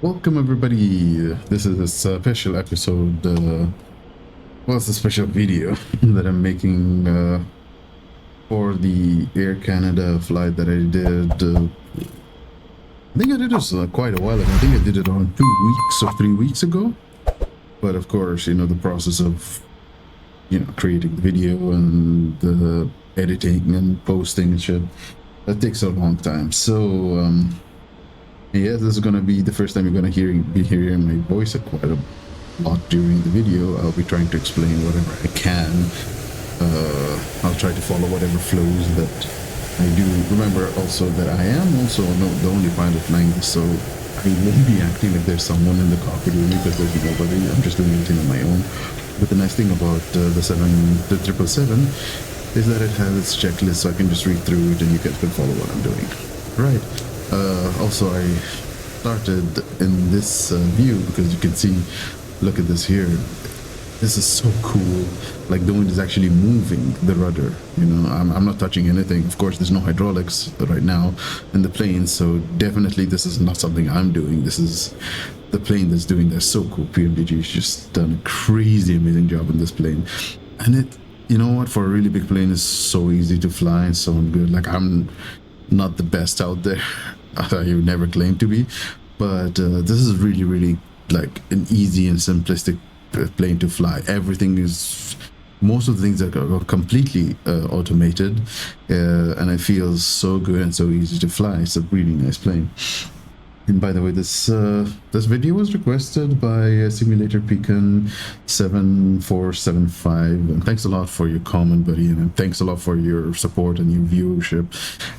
Welcome everybody. This is a special episode. Well, it's a special video that I'm making for the Air Canada flight that I did. I think I did this quite a while ago. I think I did it on 2 weeks or 3 weeks ago. But of course, the process of creating the video and the editing and posting and shit, that takes a long time. So yeah, this is gonna be the first time you're gonna be hearing my voice quite a lot during the video. I'll be trying to explain whatever I can. I'll try to follow whatever flows that I do. Remember also that I am also the only pilot flying this, so I won't be acting like there's someone in the cockpit with me because there's nobody. I'm just doing everything on my own. But the nice thing about the 777 is that it has its checklist, so I can just read through it and you guys can follow what I'm doing. Right. Also, I started in this view because you can see, look at this here. This is so cool. Like the wind is actually moving the rudder. I'm not touching anything. Of course, there's no hydraulics right now in the plane, so definitely this is not something I'm doing. This is the plane that's doing that. So cool. PMDG has just done a crazy amazing job in this plane, and it, you know what, for a really big plane, is so easy to fly and so good. Like, I'm not the best out there. I would never claim to be, but this is really like an easy and simplistic plane to fly. Everything is, most of the things are completely automated, and it feels so good and so easy to fly. It's a really nice plane. And by the way, this video was requested by Simulator Pecan 7475, and thanks a lot for your comment, buddy, and thanks a lot for your support and your viewership,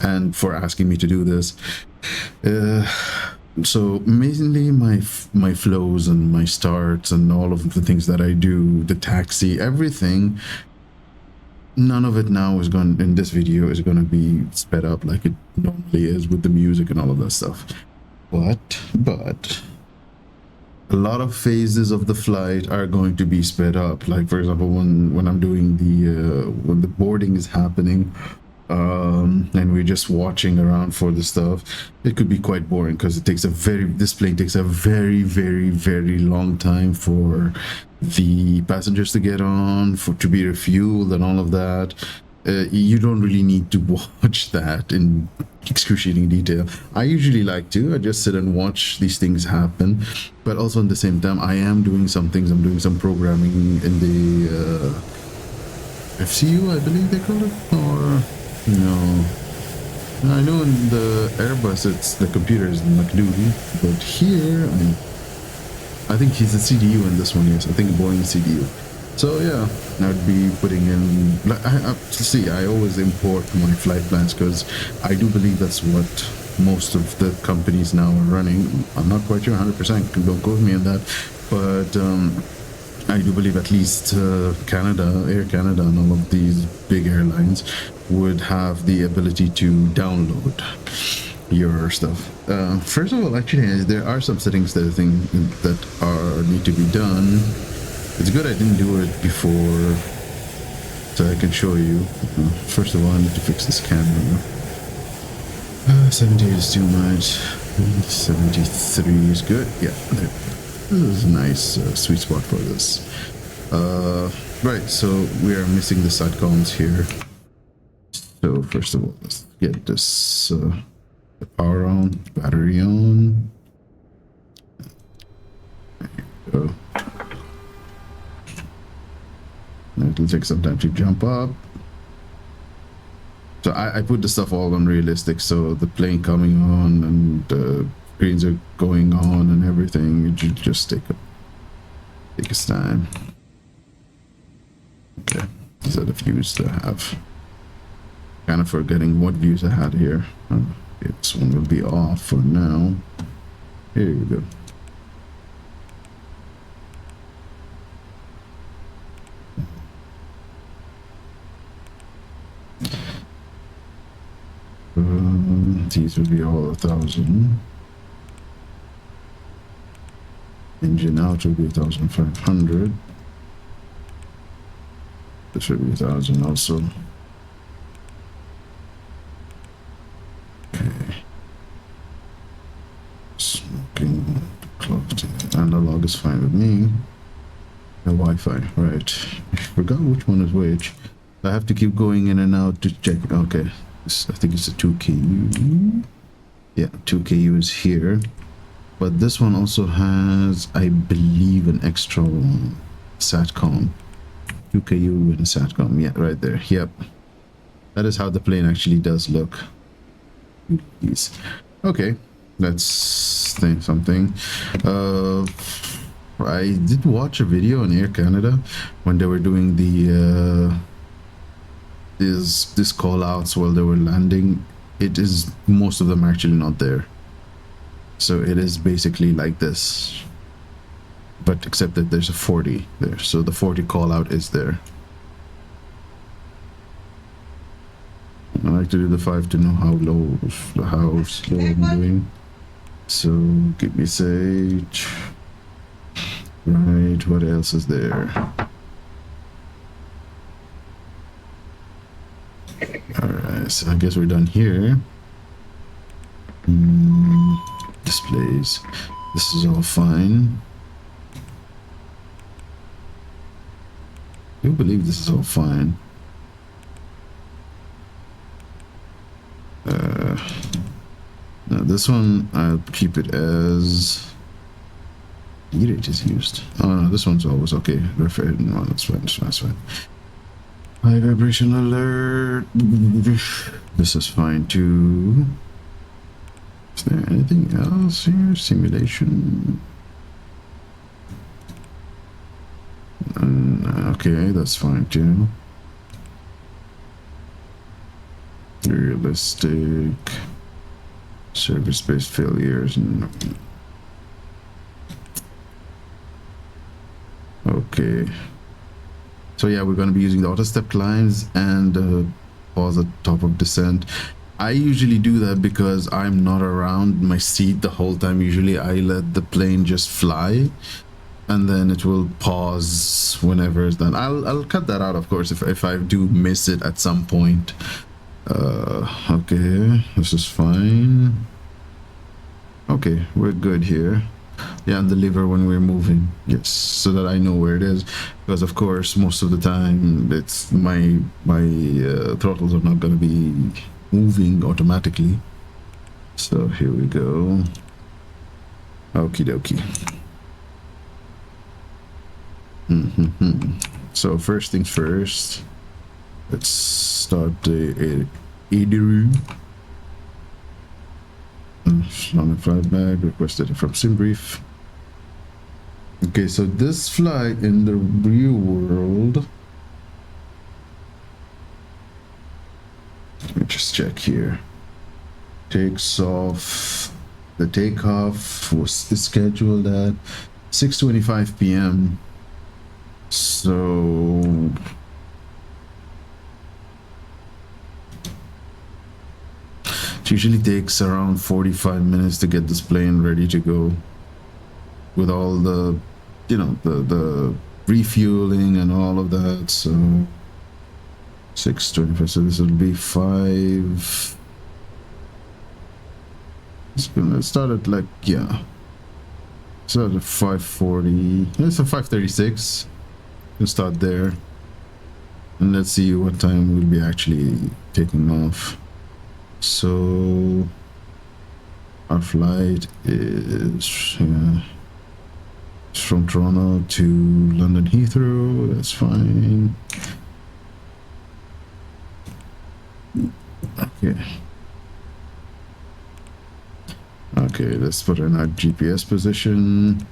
and for asking me to do this. So amazingly, my flows and my starts and all of the things that I do, the taxi, everything, none of it now is going in this video is going to be sped up like it normally is with the music and all of that stuff. But a lot of phases of the flight are going to be sped up. Like, for example, when I'm doing when the boarding is happening, and we're just watching around for the stuff, it could be quite boring because this plane takes a very long time for the passengers to get on, to be refueled and all of that. You don't really need to watch that in excruciating detail. I usually like to. I just sit and watch these things happen, but also at the same time, I am doing some things. I'm doing some programming in the FCU, I believe they call it, or no. I know in the Airbus, it's the computer is McDoodle, but here, I think he's a CDU in this one. Yes, I think Boeing CDU. So yeah, I'd be putting in, I always import my flight plans because I do believe that's what most of the companies now are running. I'm not quite sure 100%, don't quote me on that, but I do believe at least Air Canada and all of these big airlines would have the ability to download your stuff. First of all, actually, there are some settings that I think that need to be done. It's good I didn't do it before, so I can show you. First of all, I need to fix this camera. 78 is too much. 73 is good. Yeah, this is a nice sweet spot for this. Right, so we are missing the side columns here. So first of all, let's get this the power on, battery on. There you go. It'll take some time to jump up. So I put the stuff all on realistic, so the plane coming on and screens are going on and everything. It should just take its time. Okay, these are the views that I have. Kind of forgetting what views I had here. Okay, this one will be off for now. Here you go. These will be all 1,000. Engine out will be 1,500. This should be 1,000 also. Okay. Smoking. Analog is fine with me. The Wi-Fi, right. I forgot which one is which. I have to keep going in and out to check. Okay, I think it's a 2KU. Yeah, 2KU is here. But this one also has, I believe, an extra SATCOM. 2KU and a SATCOM. Yeah, right there. Yep. That is how the plane actually does look. Okay, let's think something. I did watch a video on Air Canada when they were doing the this call outs while they were landing. It is, most of them are actually not there, so it is basically like this, but except that there's a 40 there, so the 40 call out is there. I like to do the 5 to know how low, how slow I'm doing. So give me sage. Right, what else is there? Alright, so I guess we're done here. Displays. This is all fine. I do believe this is all fine. Now this one, I'll keep it as... E-rate is used. Oh no, this one's always okay. No, that's fine, that's fine. High vibration alert. This is fine too. Is there anything else here? Simulation. Okay, that's fine too. Realistic. Service-based failures. No. Okay, so yeah, we're going to be using the auto step climbs and pause at top of descent. I usually do that because I'm not around my seat the whole time. Usually I let the plane just fly and then it will pause whenever it's done. I'll cut that out, of course, if I do miss it at some point. Okay, this is fine. Okay, we're good here. Yeah, and the lever when we're moving, yes, so that I know where it is, because of course most of the time it's my throttles are not going to be moving automatically. So here we go. Okie dokie. So first things first, let's start the Heathrow. On a flight bag requested from SimBrief. Okay, so this flight in the real world, let me just check here. Takes off, the takeoff was scheduled at 6:25 p.m. So it usually takes around 45 minutes to get this plane ready to go with all the, you know, the refueling and all of that. So 6:25, so this will be 5. It's gonna start at like, yeah, so at 5:40. It's a 5:36. We'll start there and let's see what time we'll be actually taking off. So our flight is from Toronto to London Heathrow. That's fine. Okay, let's put in our GPS position,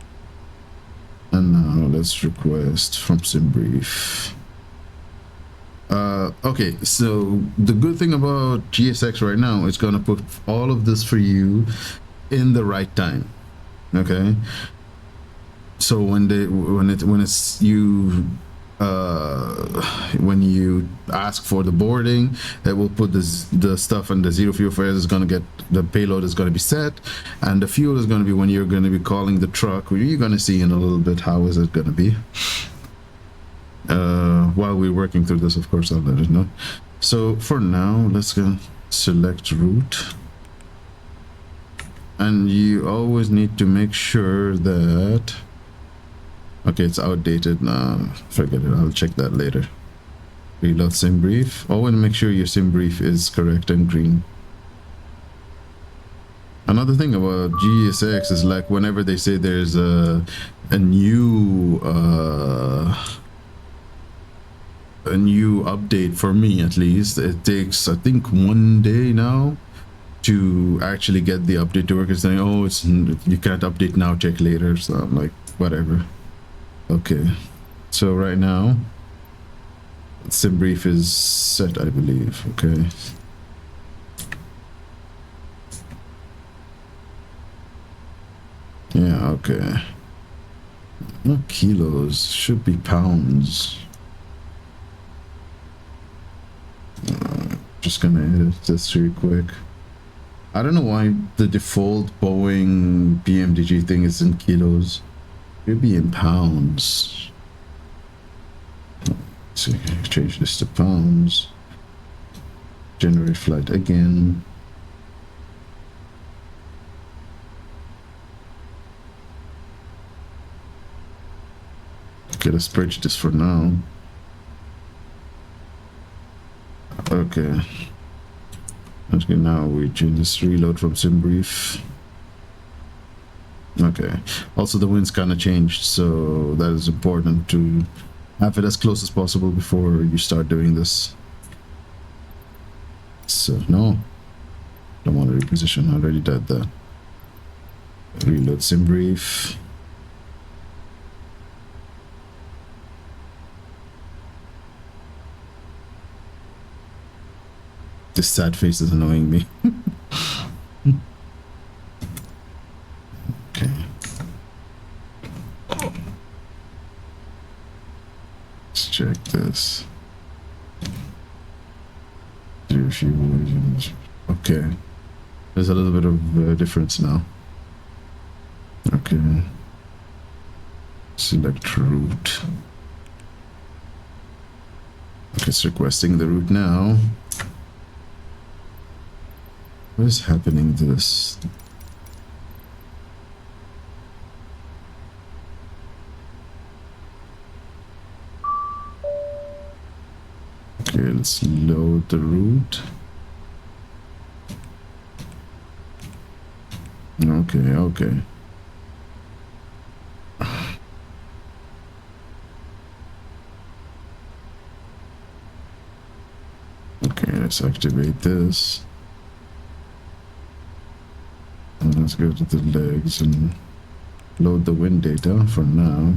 and now let's request from SimBrief. Okay, so the good thing about GSX right now is going to put all of this for you in the right time. Okay, so when you ask for the boarding, it will put the stuff on the zero fuel fares is going to get, the payload is going to be set, and the fuel is going to be when you're going to be calling the truck. You're going to see in a little bit how is it going to be. While we're working through this, of course, I'll let it know. So for now, let's go select route. And you always need to make sure that, okay, it's outdated. Nah, forget it, I'll check that later. Reload sim brief. Always make sure your sim brief is correct and green. Another thing about GSX is like whenever they say there's a new update, for me at least, it takes I think 1 day now to actually get the update to work. It's saying, oh, it's, you can't update now, check later. So I'm like, whatever. Okay, so right now sim brief is set, I believe. Okay, yeah, okay. Not kilos, should be pounds. Just gonna edit this real quick. I don't know why the default Boeing PMDG thing is in kilos. It should be in pounds. Let's see, change this to pounds. Generate flight again. Okay, let's purge this for now. Okay. Okay, now we change this reload from sim brief. Okay. Also, the wind's kind of changed, so that is important to have it as close as possible before you start doing this. So, no. Don't want to reposition. I already did that. Reload sim brief. This sad face is annoying me. Okay. Let's check this. Okay. There's a little bit of difference now. Okay. Select route. Okay, it's requesting the route now. What is happening to this? Okay, let's load the route. Okay, okay. Okay, let's activate this. And let's go to the legs and load the wind data for now.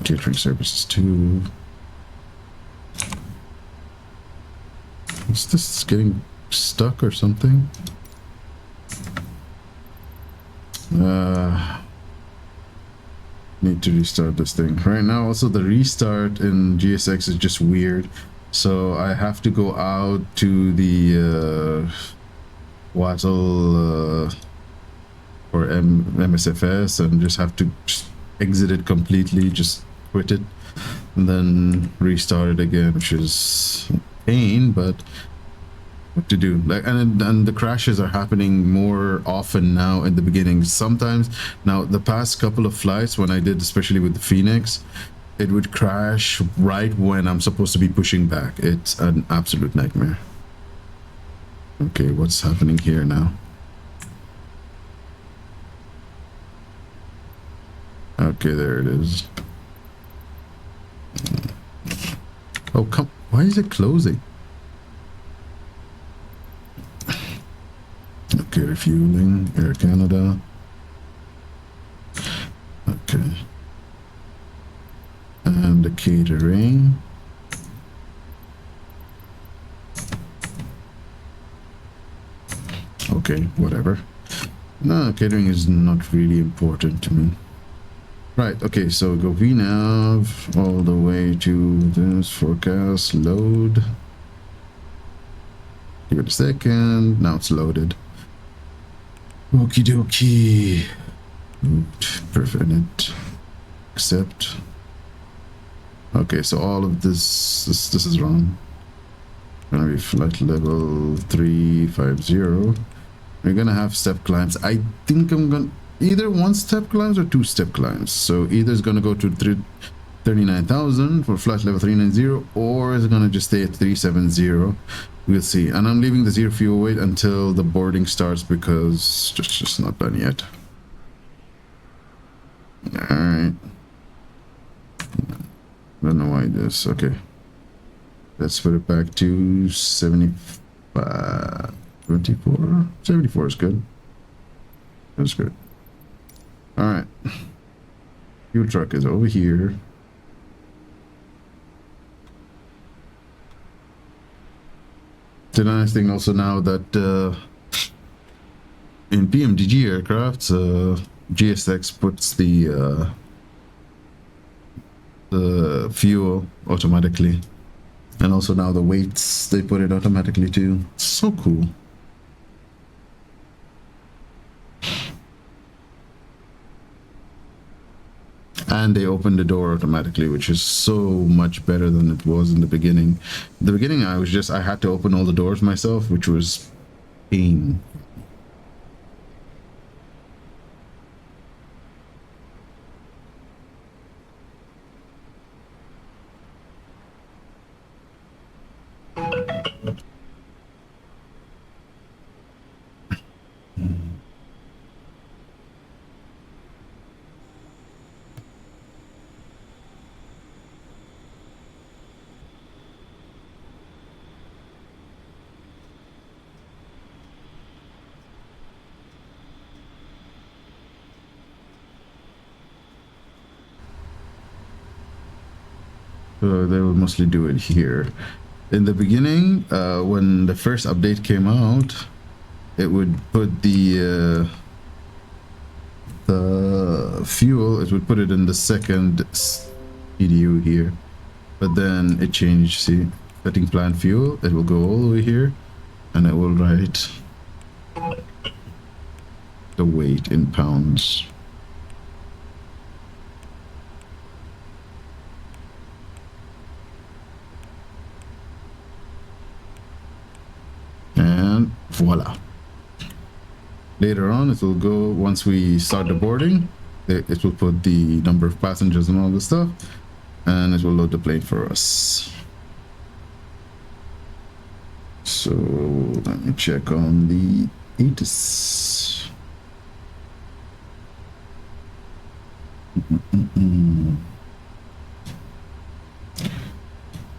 Catering services 2. Is this getting stuck or something? Need to restart this thing right now. Also, the restart in GSX is just weird, so I have to go out to the Wattle or MSFS and just have to exit it completely, just quit it, and then restart it again, which is a pain, but what to do. Like, and the crashes are happening more often now in the beginning. Sometimes now, the past couple of flights when I did, especially with the Phoenix, it would crash right when I'm supposed to be pushing back. It's an absolute nightmare. Okay, what's happening here now? Okay, there it is. Oh, come, why is it closing? Okay, refueling, Air Canada. Okay. And the catering. Okay, whatever. No, catering is not really important to me. Right, okay, so go VNav all the way to this forecast, load. Give it a second, now it's loaded. Okie dokie. Route, prevent it. Accept. Okay, so all of this is wrong. Gonna be flight level 350. We're gonna have step climbs. I think I'm gonna either one step climbs or two step climbs. So either it's gonna go to 39,000 for flight level 390, or it's gonna just stay at 370. We'll see. And I'm leaving the zero fuel weight until the boarding starts because it's just not done yet. All right. Don't know why this. Okay. Let's put it back to 75. 74. 74 is good. That's good. All right. Fuel truck is over here. The nice thing also now that in PMDG aircrafts, GSX puts the fuel automatically, and also now the weights, they put it automatically too. So cool. And they open the door automatically, which is so much better than it was in the beginning. In the beginning, I had to open all the doors myself, which was pain. They will mostly do it here. In the beginning, when the first update came out, it would put the fuel, it would put it in the second PDU here, but then it changed. See, setting plan fuel, it will go all the way here, and it will write the weight in pounds. And voila. Later on, it will go, once we start the boarding, it will put the number of passengers and all this stuff, and it will load the plane for us. So let me check on the ATIS.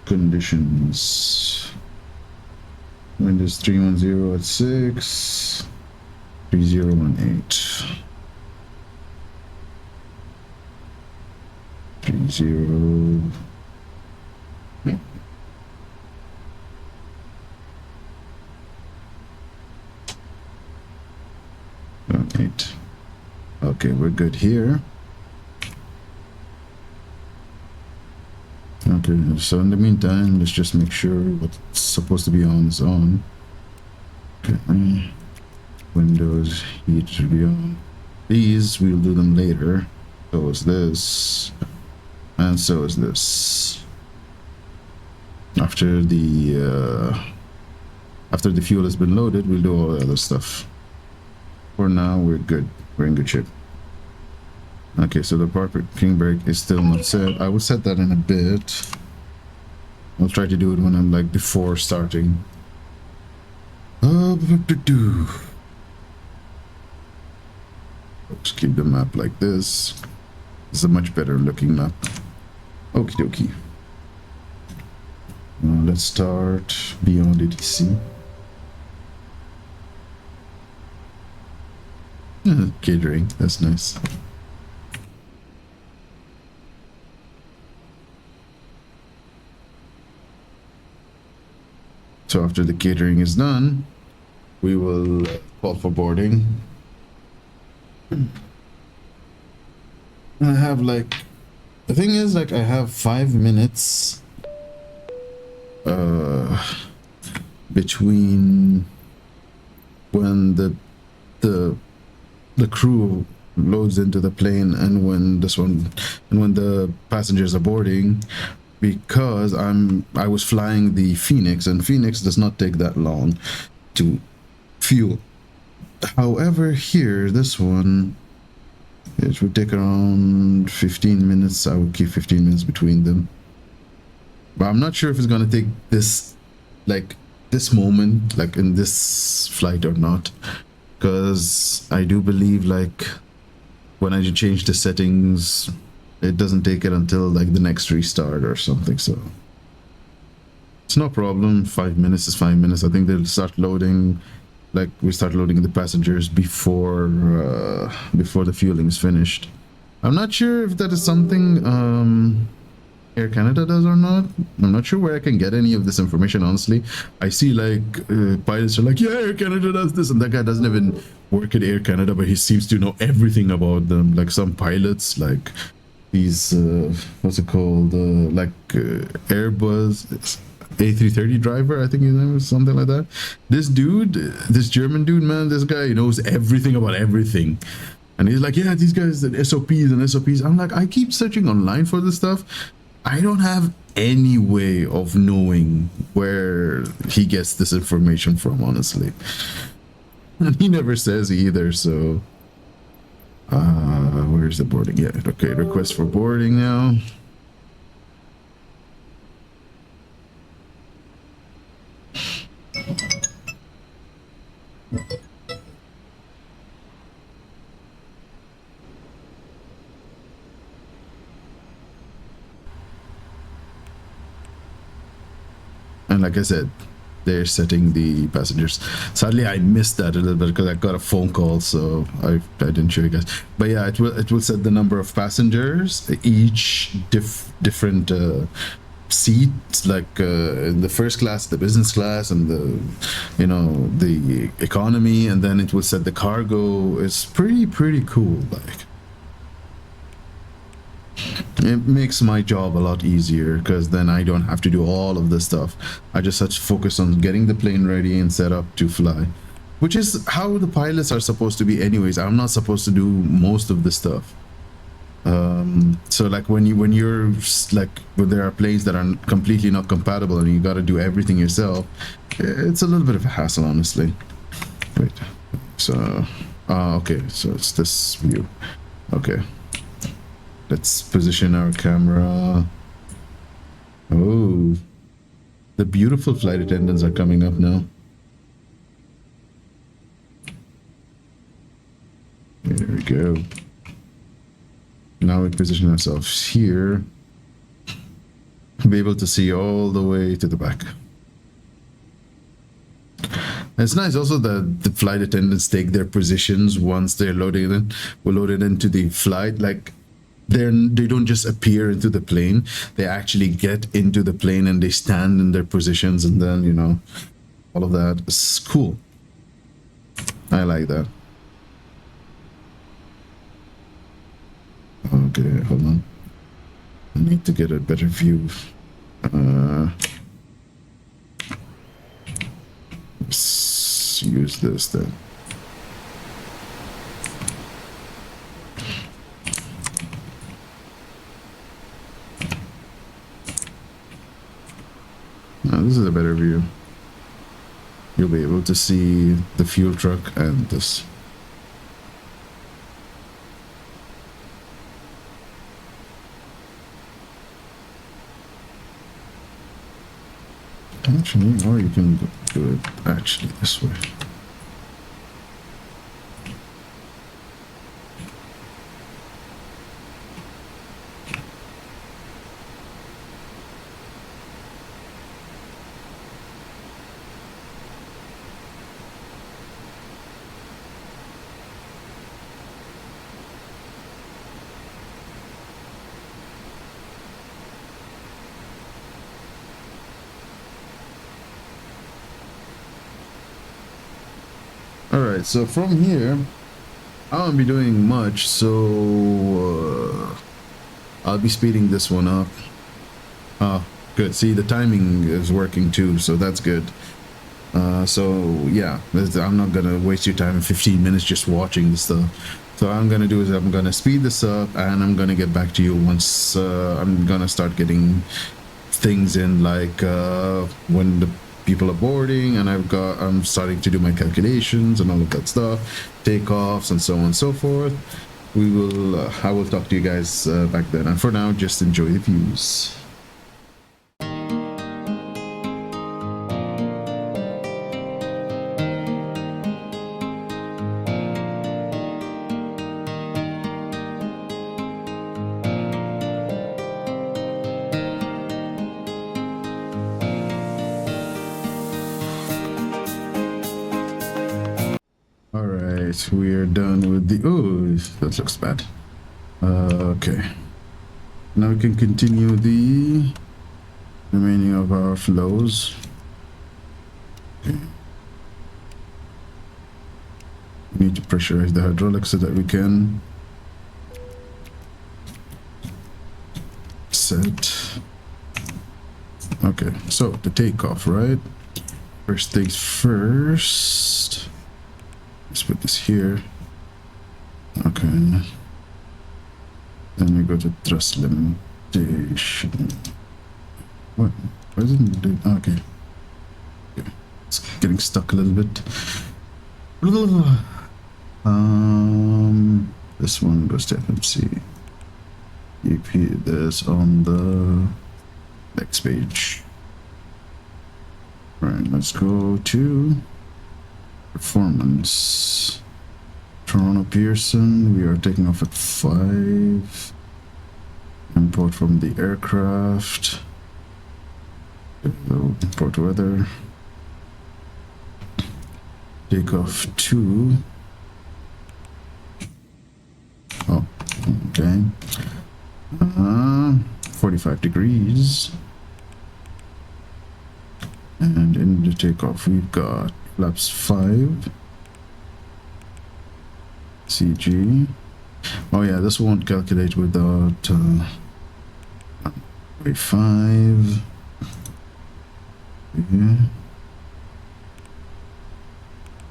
Conditions. Windows 310 at 6. 3018. 30. Eight. Okay, we're good here. Okay, so in the meantime, let's just make sure what's supposed to be on is on. Okay. Windows heat should be on. These we'll do them later. So is this, and so is this. After the fuel has been loaded, we'll do all the other stuff. For now, we're good. We're in good shape. Okay, so the parking brake is still not set. I will set that in a bit. I'll try to do it when I'm like before starting. Let's keep the map like this. It's a much better looking map. Okie dokie. Let's start beyond ATC. Catering, that's nice. So after the catering is done, we will call for boarding. I have like, the thing is, like, I have 5 minutes between when the crew loads into the plane and when the passengers are boarding. because I was flying the Phoenix, and Phoenix does not take that long to fuel. However, here, this one, it would take around 15 minutes. I would keep 15 minutes between them. But I'm not sure if it's going to take this, like, this moment, like in this flight or not. Because I do believe, like, when I change the settings, it doesn't take it until, like, the next restart or something, so... It's no problem. 5 minutes is 5 minutes. I think they'll start loading... Like, we start loading the passengers before the fueling is finished. I'm not sure if that is something Air Canada does or not. I'm not sure where I can get any of this information, honestly. I see, like, pilots are like, yeah, Air Canada does this, and that guy doesn't even work at Air Canada, but he seems to know everything about them. Like, some pilots, like, these, what's it called, Airbus... A330 driver, I think his name was something like that. This dude, this German dude, man, this guy knows everything about everything. And he's like, yeah, these guys, the SOPs and SOPs. I'm like, I keep searching online for this stuff. I don't have any way of knowing where he gets this information from, honestly. And he never says either, so... where's the boarding? Yeah, okay, request for boarding now. And like I said, they're setting the passengers. Sadly, I missed that a little bit because I got a phone call, so I didn't show you guys. But yeah, it will set the number of passengers, each different seats, like in the first class, the business class, and the economy, and then it will set the cargo. It's pretty cool. Like, it makes my job a lot easier because then I don't have to do all of this stuff. I just have to focus on getting the plane ready and set up to fly, which is how the pilots are supposed to be anyways. I'm not supposed to do most of the stuff. So like when there are planes that are completely not compatible and you got to do everything yourself, it's a little bit of a hassle, honestly. Wait, so okay, so it's this view. Okay, let's position our camera. Oh, the beautiful flight attendants are coming up now. There we go. Now we position ourselves here, be able to see all the way to the back. And it's nice also that the flight attendants take their positions once they're loaded in. We're loaded into the flight. Like they don't just appear into the plane. They actually get into the plane and they stand in their positions, and then, you know, all of that. It's cool. I like that. Okay, hold on. I need to get a better view. Let's use this then. Now this is a better view. You'll be able to see the fuel truck and this. Actually, or you can do it actually this way. Alright, so from here, I won't be doing much, so I'll be speeding this one up. Oh, good. See, the timing is working too, so that's good. So yeah, I'm not gonna waste your time in 15 minutes just watching the stuff. So what I'm gonna do is I'm gonna speed this up, and I'm gonna get back to you once I'm gonna start getting things in, like when the people are boarding, and I'm starting to do my calculations and all of that stuff, takeoffs and so on and so forth. I will talk to you guys back then, and for now, just enjoy the views. We're done with the... Oh, that looks bad. Okay. Now we can continue the remaining of our flows. Okay. We need to pressurize the hydraulics so that we can set. Okay, so the takeoff, right? First things first. Let's put this here. Okay. Then we go to thrust limitation. What? Why isn't it doing? Okay. It's getting stuck a little bit. This one goes to FMC. EP this on the next page. Right, let's go to performance. Toronto Pearson, we are taking off at 5. Import from the aircraft. Import weather. Takeoff 2. Oh, okay. 45 degrees. And in the takeoff, we've got flaps 5. CG. Oh yeah, this won't calculate without wait, 5. Yeah.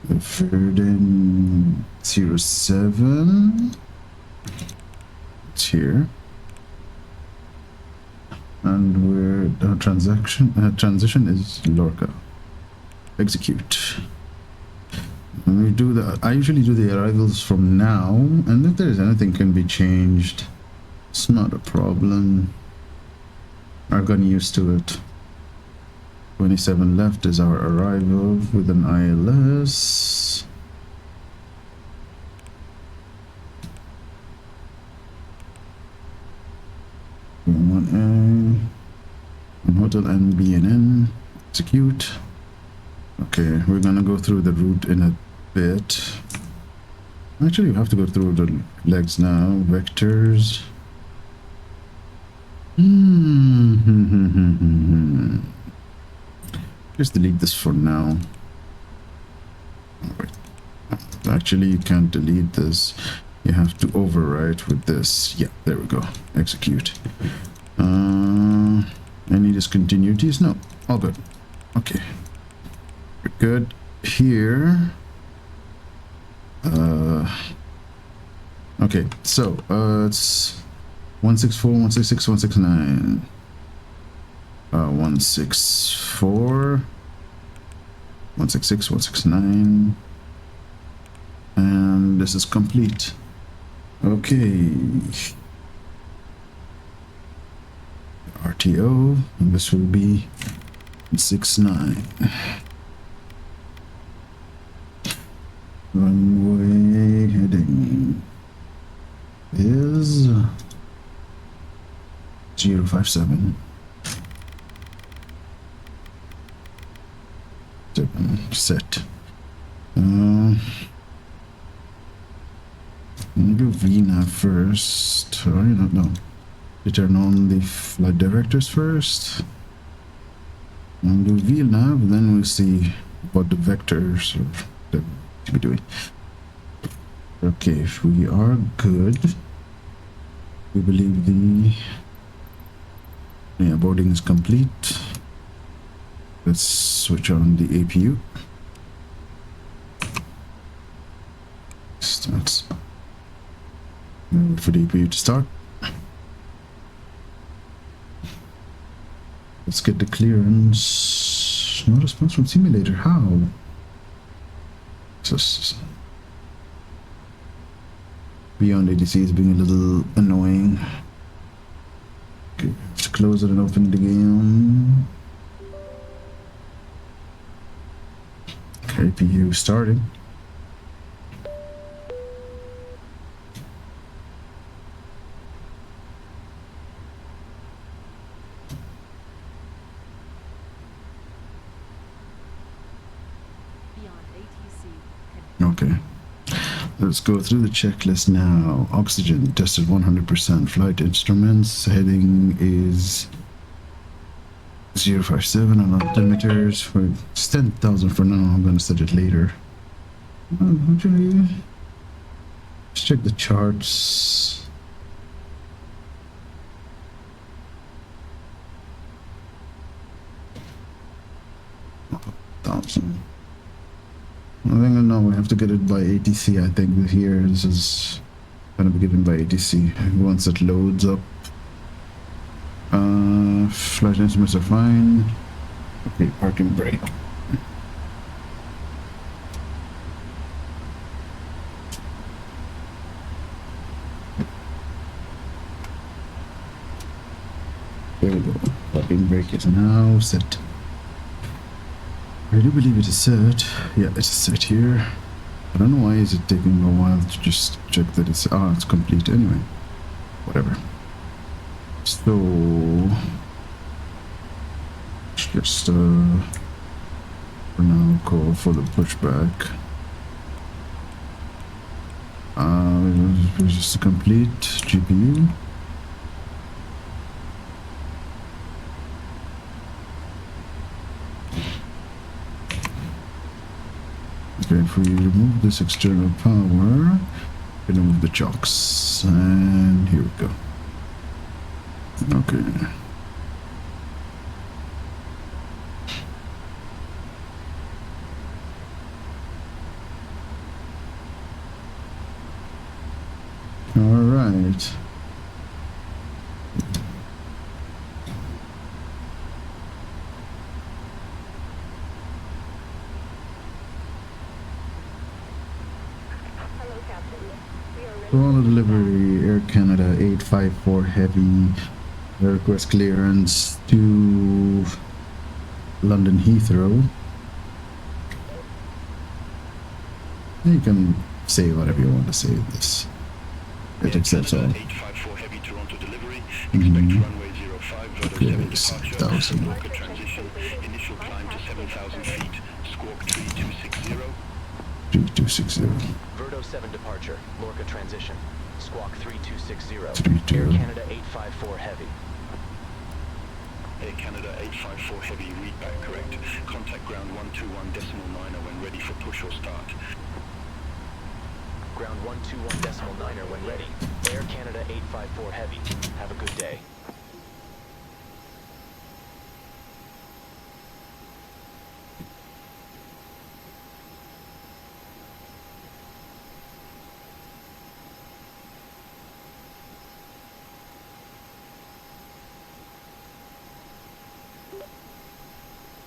Verden 07. It's here. And we're transition is Lorca. Execute. And we do that. I usually do the arrivals from now, and if there's anything can be changed, it's not a problem. I've gotten used to it. 27 left is our arrival with an ILS. And hotel and BNN. Execute. Okay, we're gonna go through the route in a bit. Actually, we have to go through the legs now. Vectors. Just delete this for now. Oh, wait. Actually, you can't delete this. You have to overwrite with this. Yeah, there we go. Execute. Any discontinuities? No, all good. Okay, we're good here. Okay, so it's 164, 166, 169. 164, 166, 169, and this is complete. Okay. RTO, and this will be 69. Runway heading is 057. Set. I'm gonna do VNAV first. Or you don't know. You turn on the flight directors first. And do VNAV, then we'll see what the vectors are to be doing. Okay, if we are good, we believe the boarding is complete. Let's switch on the APU. Starts. Wait for the APU to start. Let's get the clearance. No response from simulator. How? Just beyond ATC is being a little annoying. Okay, let's close it and open it again. Okay, PU starting. Okay, let's go through the checklist now. Oxygen tested 100%. Flight instruments heading is 057 on altimeters for 10,000 for now. I'm gonna set it later. Actually, let's check the charts. Thousand. I think no, we have to get it by ATC. I think here this is gonna be given by ATC once it loads up. Flight instruments are fine. Okay, parking brake. There we go. Parking brake is now set. I do believe it is set. Yeah, it's set here. I don't know why is it taking a while to just check that it's it's complete anyway. Whatever. So let's just for now call for the pushback. Just a complete GPU. Okay, if we remove this external power, we can remove the chocks, and here we go. Okay. All right. Toronto delivery, Air Canada 854 Heavy, request clearance to London Heathrow. You can say whatever you want to say this. It accepts all. 854 Heavy Toronto delivery, expect runway 05, Okay, 7,000. Rocket transition, initial climb to 7,000 feet, squawk 3260. 3260. Verdo 7 departure, Lorca transition, squawk 3260. 32. Air Canada 854 Heavy. Air Canada 854 Heavy, read back correct. Contact ground 121.9 when ready for push or start. Ground 121.9 when ready. Air Canada 854 Heavy. Have a good day.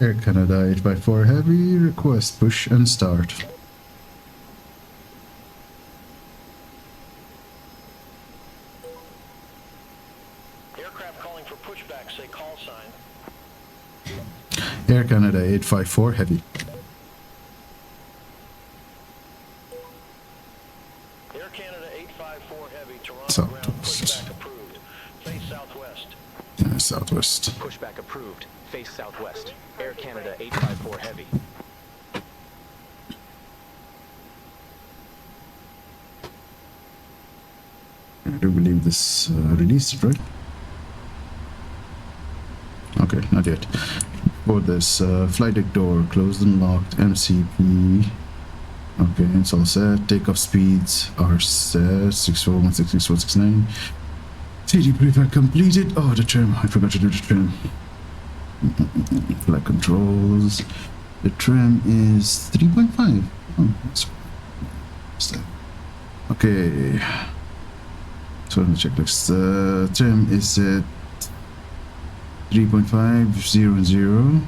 Air Canada 854 Heavy, request push and start. Aircraft calling for pushback, say call sign. Air Canada 854 Heavy. Air Canada 854 Heavy, Toronto Southwest. ground, pushback approved. Face southwest. Southwest. Pushback approved. Face southwest. Air Canada 854 Heavy. I do believe this released, right? Okay, not yet. For this, flight deck door closed and locked, MCP. Okay, it's all set. Takeoff speeds are set. 6416, 6469. CG prefab completed. Oh, the trim. I forgot to do the trim. Flight controls. The trim is 3.5. Oh, that's that. Okay. So on the checklist, trim is at 3.500.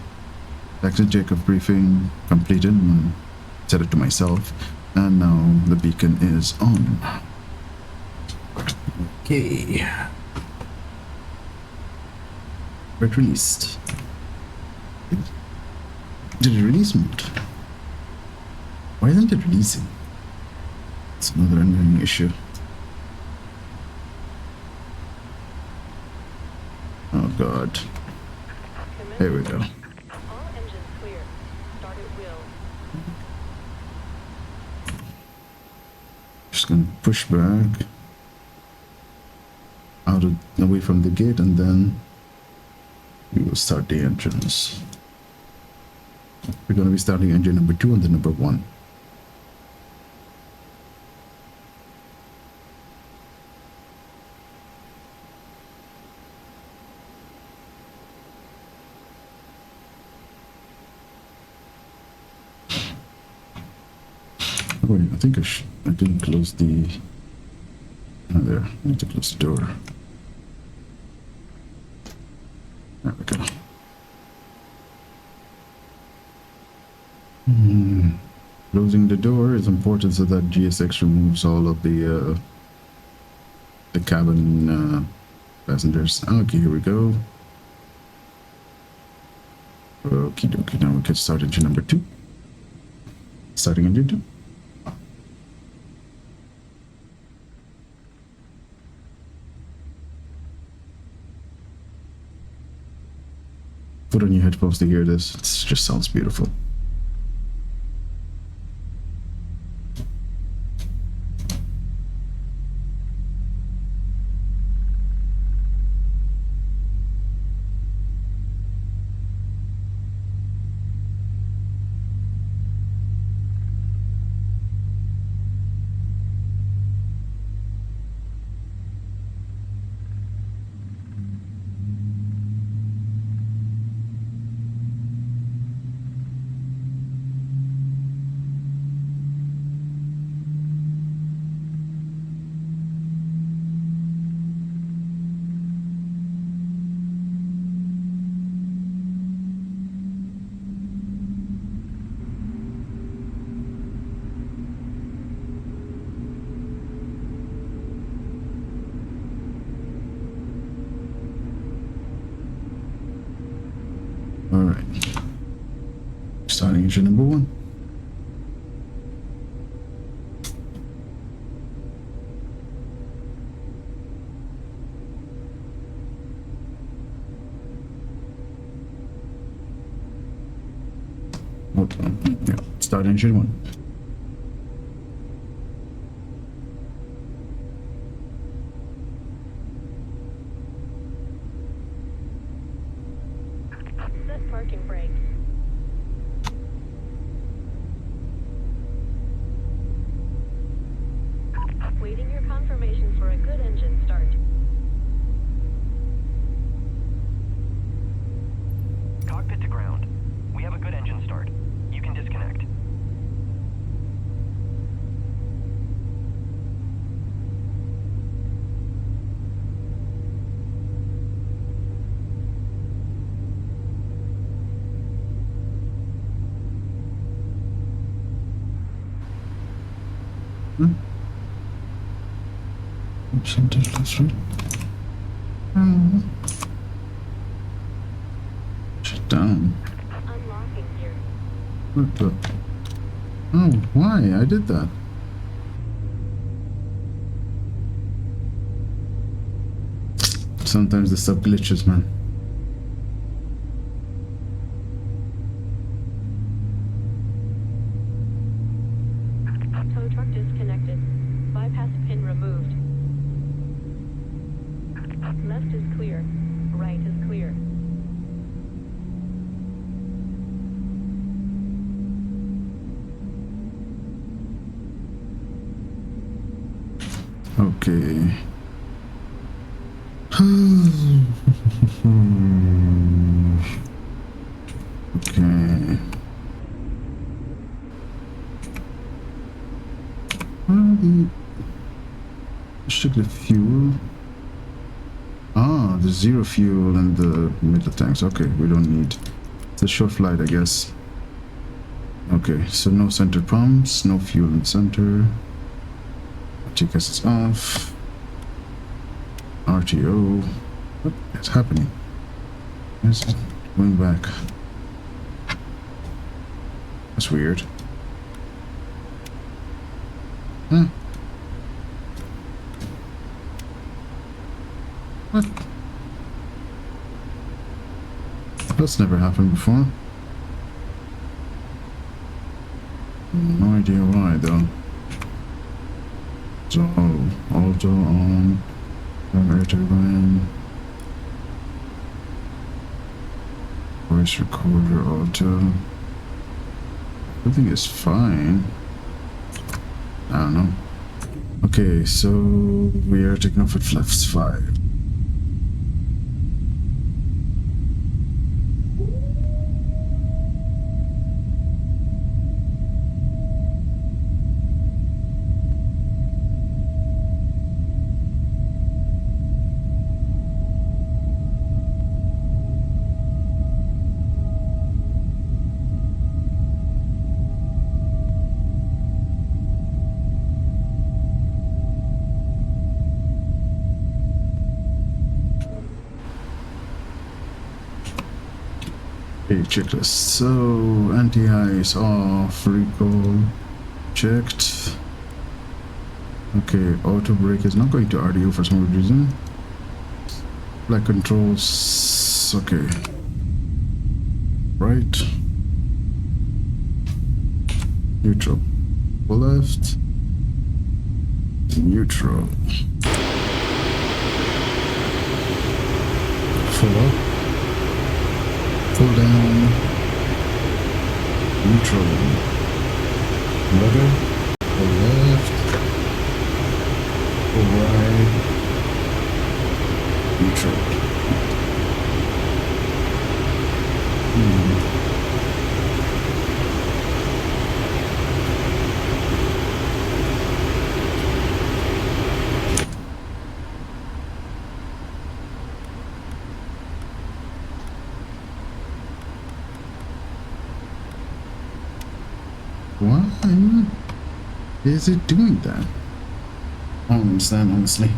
Taxi takeoff briefing completed. Set it to myself. And now the beacon is on. Okay. Red released. Did it release mode? Why isn't it releasing? It's another annoying issue. Oh god. Here we go. All engines clear. Start at will. Just gonna push back away from the gate, and then we will start the engines. We're gonna be starting engine number 2 and then number 1. Oh, wait, I think I didn't close the... Oh, there. I need to close the door. There we go. Closing the door is important so that GSX removes all of the cabin passengers. Okay, here we go. Okie dokie, now we can start engine number 2. Starting engine 2. Put on your headphones to hear this. It just sounds beautiful. Alright. Starting engine number 1. Okay. Yeah. Start engine 1. Set parking brakes. Waiting your confirmation for a good engine start. Cockpit to ground. We have a good engine start. You can disconnect. Center left, right. Shut down. Unlocking gear. What the? Oh, why? I did that. Sometimes the stuff glitches, man. Tow truck disconnected. Bypass pin removed. Left is clear. Right is clear. Okay. Okay. Let's check the fuel. Ah, there's zero fuel in the middle tanks. Okay, we don't need. It's a short flight, I guess. Okay, so no center pumps, no fuel in the center. TCAS is off. RTO. What is happening? Is it going back? That's weird. Huh? What? That's never happened before. No idea why though. So auto on air turbine, voice recorder auto. Everything is fine. I don't know. Okay, so we are taking off at flaps 5. Okay, checklist. So anti-ice off, recall checked. Okay, Autobrake is not going to RDO for some reason. Flight controls. Okay. Right. Neutral. Left. Neutral. Full up. Full down. Neutral. Rudder. Full left. Full right. Neutral. Why is it doing that? I don't understand, honestly.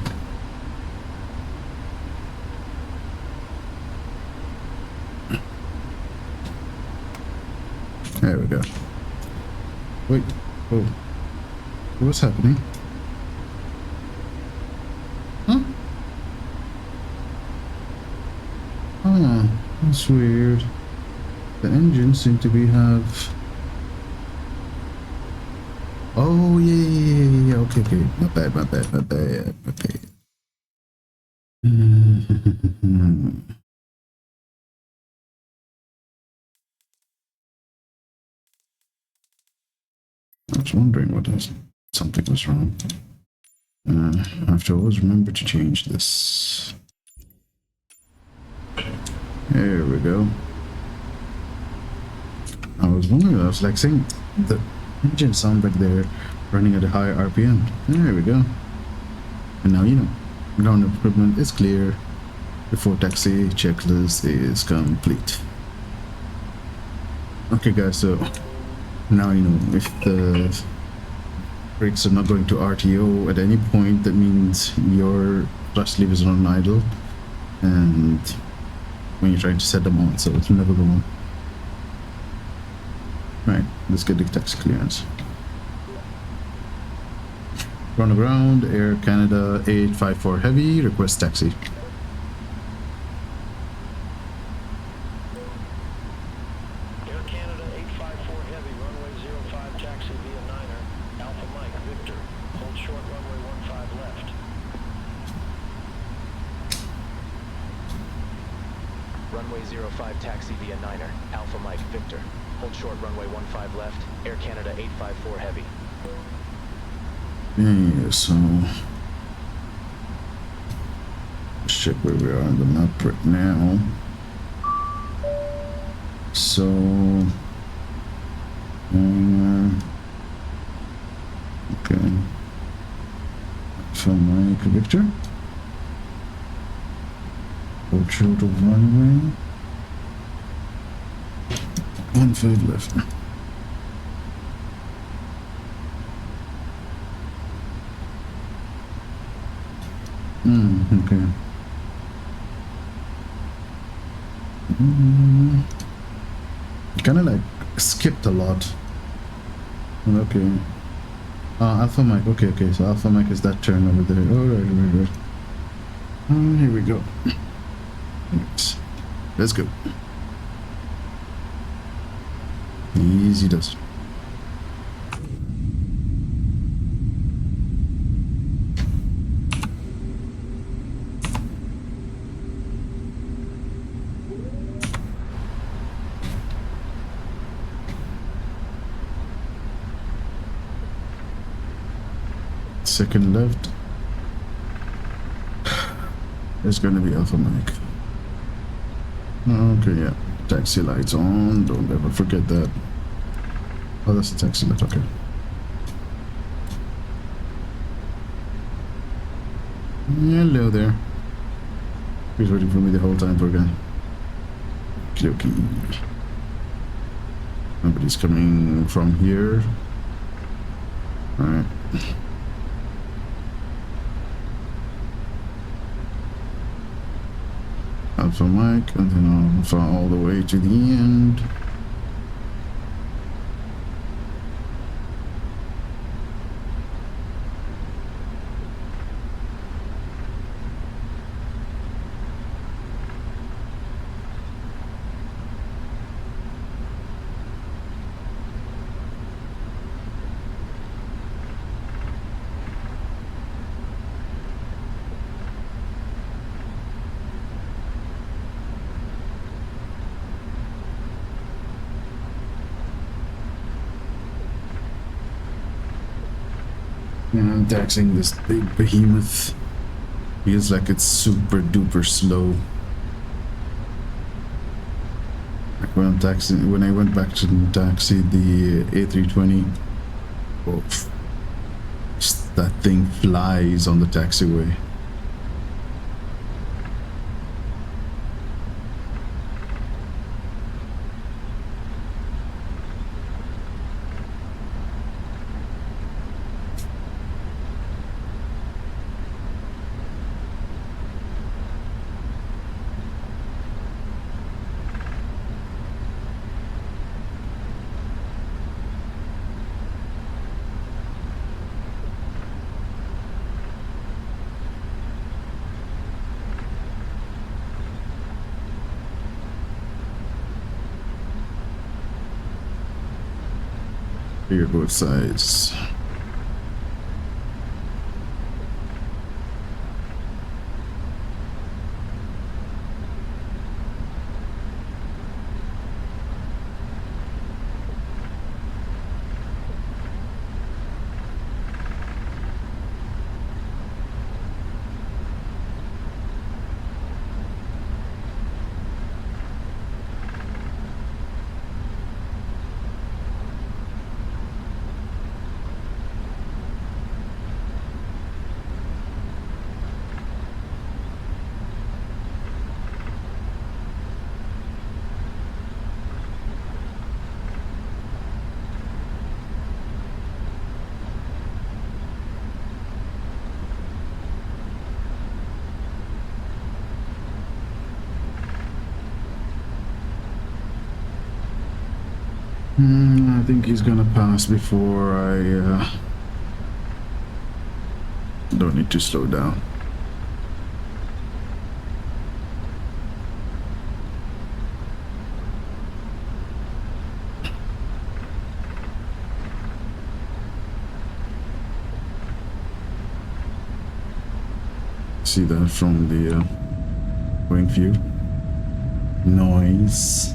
There we go. Wait. Oh. What's happening? Huh? Oh, that's weird. The engines seem to have... Oh, yeah. Okay. My bad. I was wondering what else. Something was wrong. I have to always remember to change this. There we go. I was wondering, I was like saying the engine sound like they're running at a high RPM. There we go. And now you know. Ground equipment is clear. Before taxi, checklist is complete. Okay guys, so now you know if the brakes are not going to RTO at any point, that means your thrust lever is on idle, and when you're trying to set them on, so it's never going. Right, let's get the taxi clearance. Run aground, Air Canada 854 Heavy, request taxi. Air Canada 854 Heavy, runway 05, taxi via 9er, Alpha Mike, Victor. Hold short, runway 15 left. Runway 05, taxi via 9er, Alpha Mike, Victor. Hold short, runway 15 left, Air Canada 854 Heavy. Yeah, so let's check where we are on the map right now. So okay, from Mike Victor. Hold short of runway. 15 left. Okay. Kind of like skipped a lot. Okay. Alpha Mike. Okay. So Alpha Mike is that turn over there. All right. Here we go. Anyways, let's go. Easy does. Second left. It's gonna be Alpha Mike. Okay, yeah. Taxi lights on. Don't ever forget that. Oh, that's the taxi light. Okay. Hello there. He's waiting for me the whole time, poor guy. Okay. Nobody's coming from here. Alright. Alpha Mike, and then Alpha all the way to the end. And I'm taxing this big behemoth. Feels like it's super duper slow. Like when I'm taxing, when I went back to taxi the A320, oh, just that thing flies on the taxiway. Clear both sides. I think he's gonna pass before I don't need to slow down. See that from the wing view. Noise.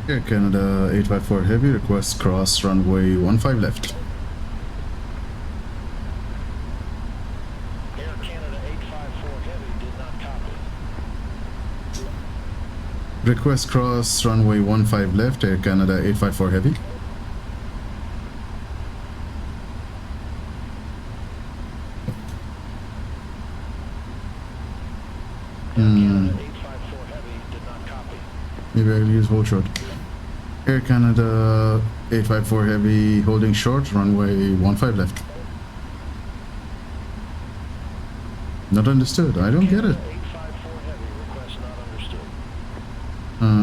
Air Canada 854 Heavy requests cross runway 15 left. Air Canada 854 Heavy did not copy. Request cross runway 15 left, Air Canada 854 Heavy. Air Canada 854 Heavy did not copy. Maybe I'll use hold short. Air Canada 854 Heavy holding short, runway 15 left. Not understood. I don't get it. 854 Heavy request not understood.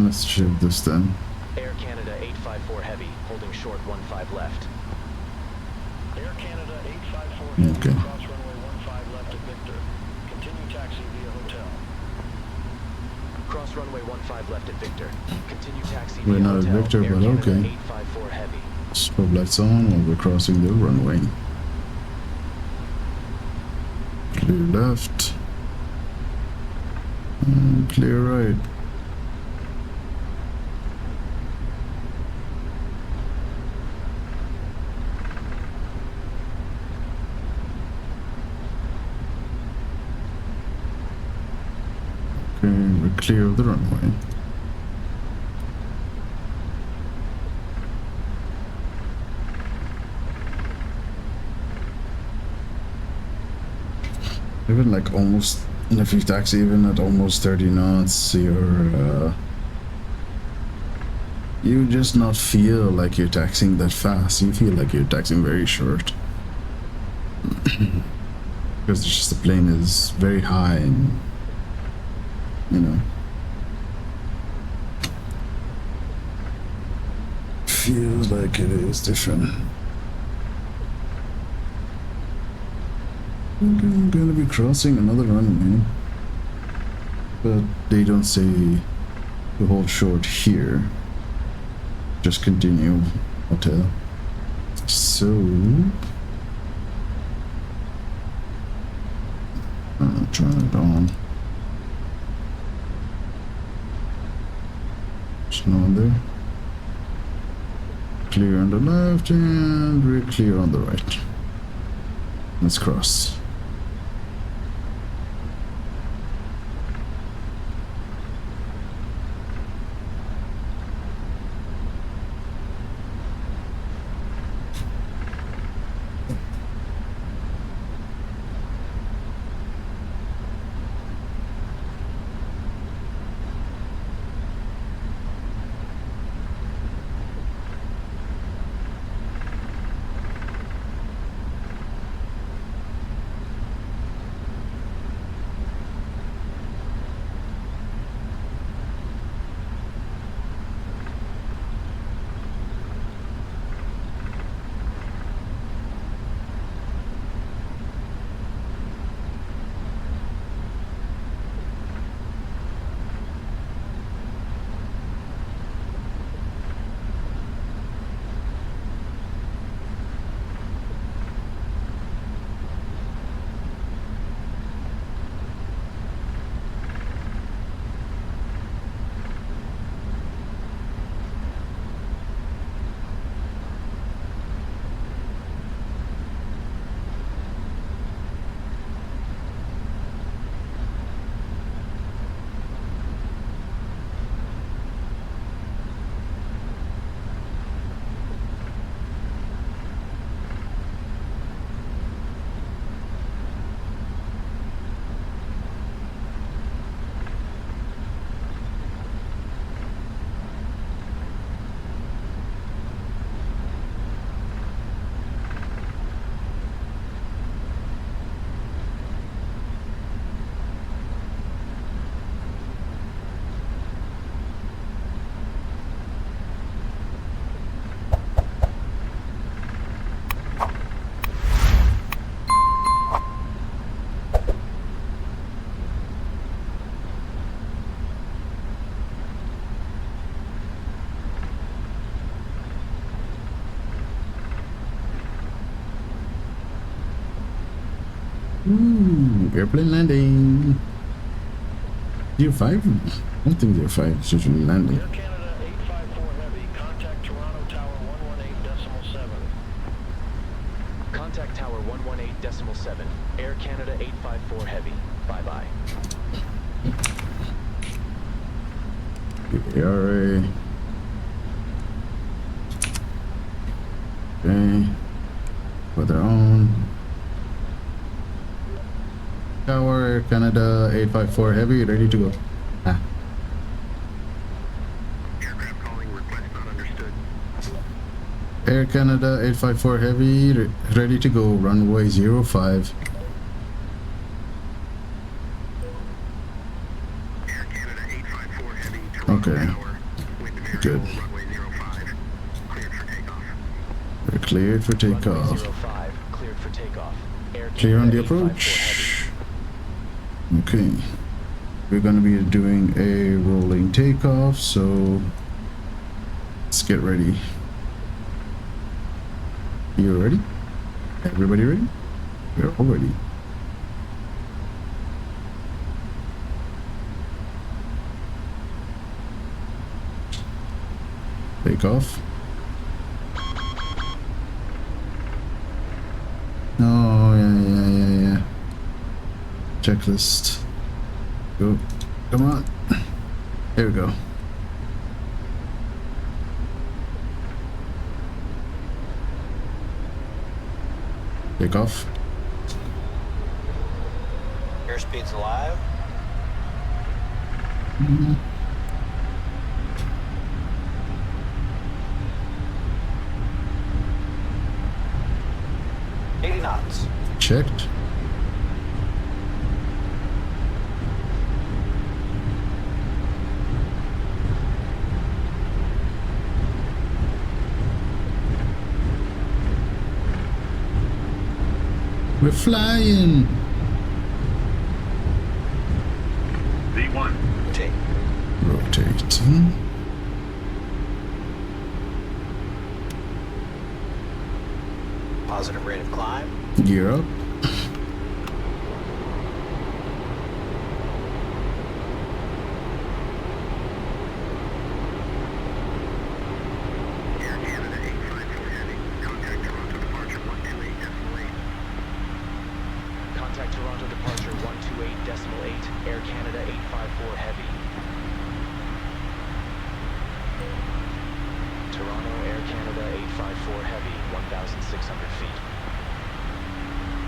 Let's shift this then. Air Canada 854 Heavy, holding short 15 left. Air Canada 854 Heavy Okay. cross runway 15 left at Victor. Continue taxi via hotel. Cross runway 15 left at Victor. Continue taxi We're via not at hotel. Victor, Air but Canada okay. 854 Heavy. Strobe lights on while we're crossing the runway. Clear left. And clear right. Okay, we're clear of the runway. Even like almost, if you taxi even at almost 30 knots, you just not feel like you're taxiing that fast. You feel like you're taxiing very short. Because it's just the plane is very high and, you know, feels like it is different. I'm gonna be crossing another runway, but they don't say to hold short here. Just continue hotel. So I'll try it on. There's no one there. Clear on the left and we're clear on the right. Let's cross. Airplane landing. Year 5? I don't think year 5 is usually landing. Air Canada 854 118.7. Air Canada 854 Heavy. Bye-bye. ARA. Okay. Weather on. Tower, Air Canada 854 Heavy, ready to go. Ah. Aircraft calling, request not understood. Air Canada 854 Heavy, ready to go, runway 05. Air Canada 854 Heavy, Toronto Okay. Tower. Wind variable, Good. runway 05. Cleared for takeoff. We're cleared for Runway takeoff. 05, cleared for takeoff. Air Clear on the Canada 854 approach. Okay. We're gonna be doing a rolling takeoff, so let's get ready. You ready? Everybody ready? We're all ready. Take off. Oh, yeah. Checklist. Go. Come on. There we go. Take off. Airspeed's alive. Mhm. 80 knots. Checked. We're flying. V1. Take. Rotating. Positive rate of climb. Gear up. Air Canada 854 Heavy. Contact Toronto departure 128.8. Contact Toronto departure 128.8. Air Canada 854 Heavy. Toronto Air Canada 854 Heavy, 1,600 feet.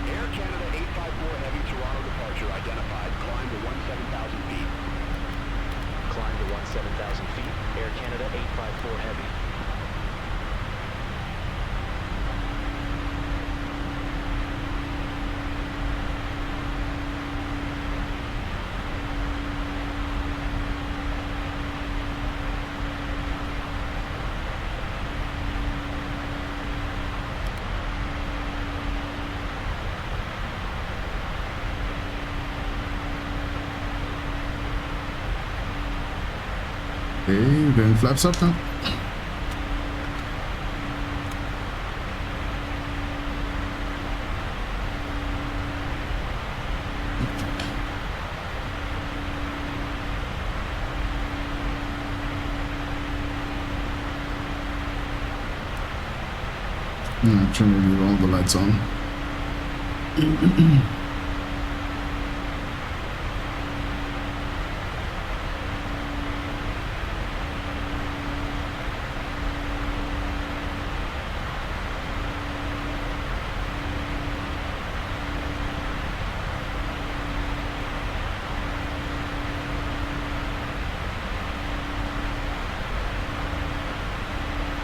Air Canada 854 Heavy, Toronto departure identified. Climb to 17,000 feet. Climb to 17,000 feet. Air Canada 854 Heavy. Okay, we're going flaps up now. I'm trying to leave all the lights on.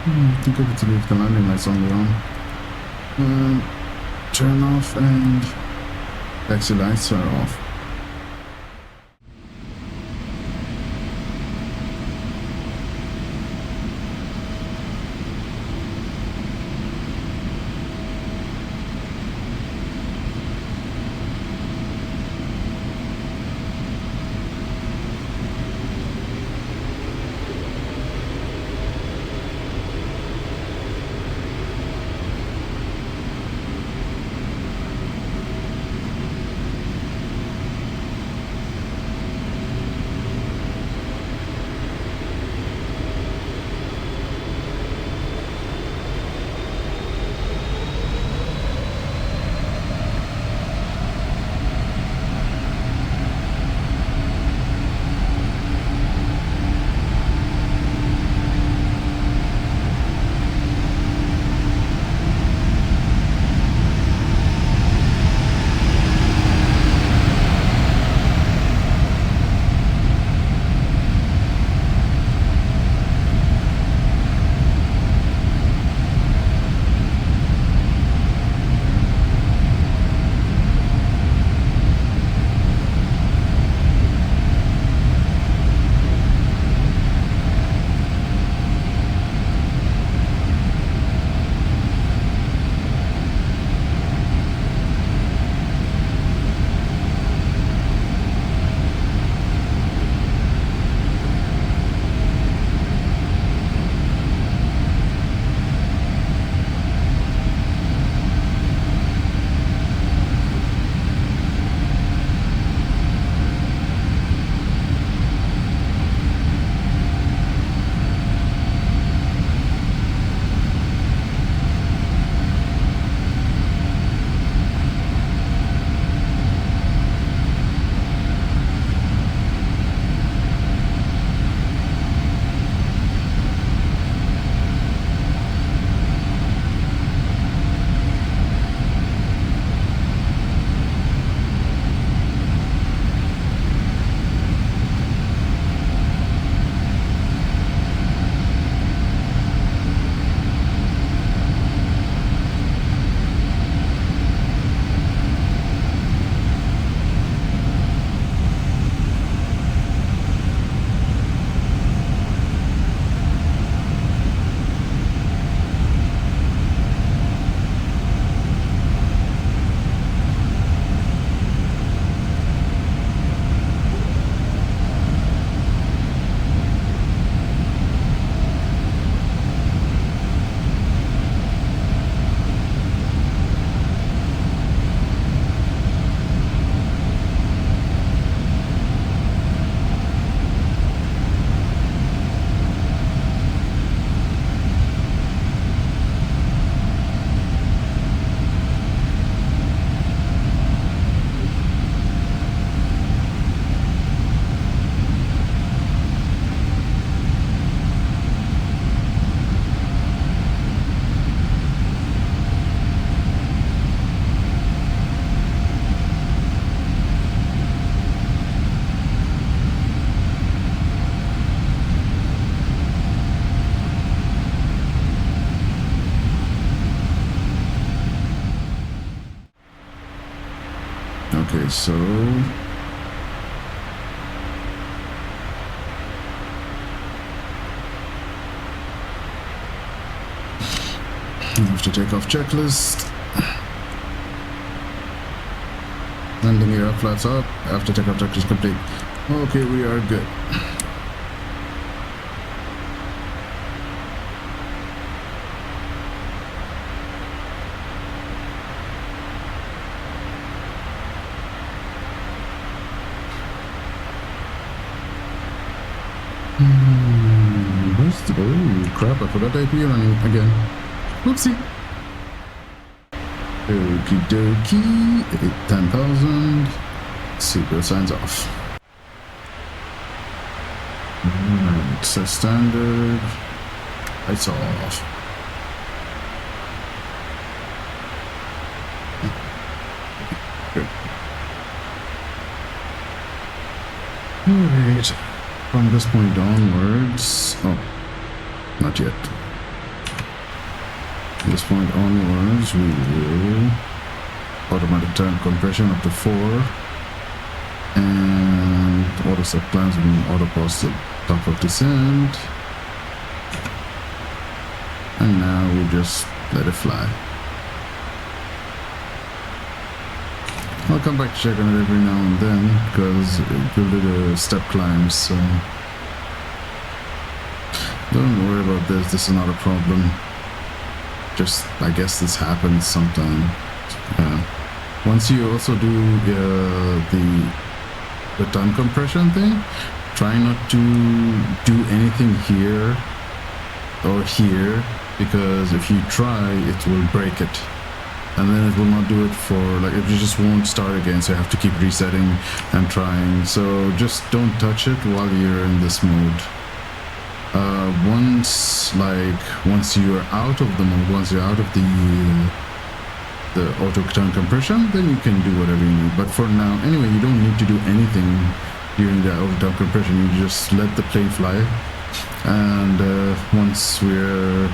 I think I have to leave the landing lights only on. Turn off and taxi lights are off. Okay, so after takeoff checklist. Landing gear up, flaps up. After takeoff checklist complete. Okay, we are good. Oh crap, I forgot IP running again. Whoopsie. Okie dokie. 10,000. Seatbelt signs off. Alright, set standard. Lights off. Good. Alright. From this point onwards. Oh. Not yet. From this point onwards, we will automatic time compression up to 4, and auto set plans will auto pause the top of descent, and now we just let it fly. I'll come back to check on it every now and then because it will do the step climbs, so don't worry about this. This is not a problem. Just, I guess this happens sometime. Once you also do the time compression thing, try not to do anything here or here, because if you try, it will break it. And then it will not do it for, like, it just won't start again, so you have to keep resetting and trying. So just don't touch it while you're in this mode. Once you're out of the mode, once you're out of the auto time compression, then you can do whatever you need. But for now, anyway, you don't need to do anything during the auto time compression. You just let the plane fly, and once we're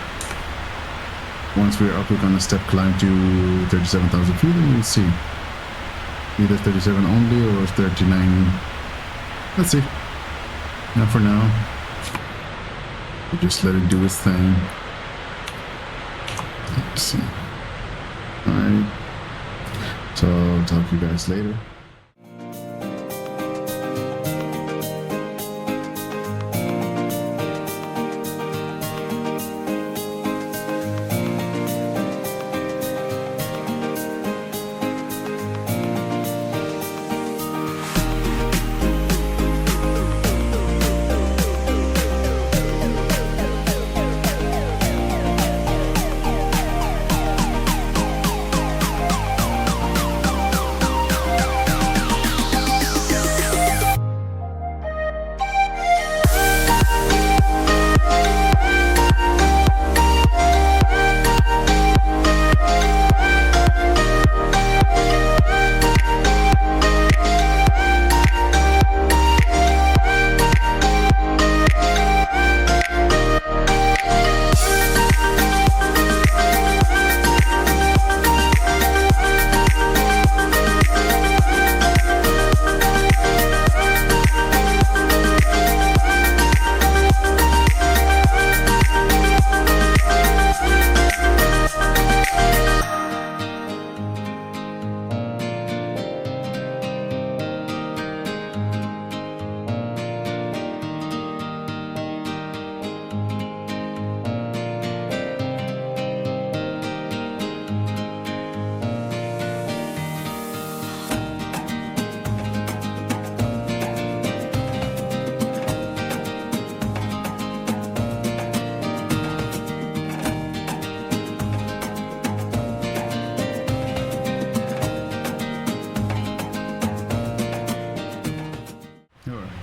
up, we're gonna step climb to 37,000 feet, and we'll see either 37 only or 39. Let's see. Now for now, we just let it do its thing. Let's see. Alright. So I'll talk to you guys later.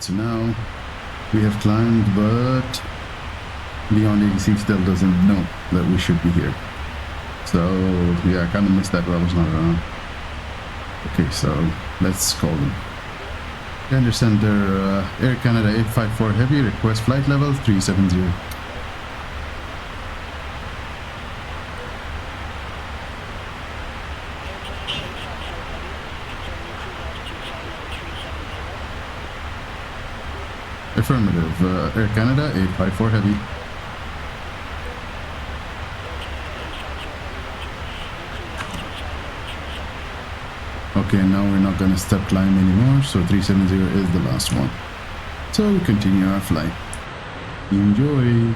So now we have climbed, but beyond C-FITW doesn't know that we should be here. So yeah, I kind of missed that, but I was not around. Okay, so let's call them. Gander Center, Air Canada 854 Heavy, request flight level 370. Affirmative. Air Canada 854 Heavy. Okay, now we're not gonna step climb anymore, so 370 is the last one. So we continue our flight. Enjoy!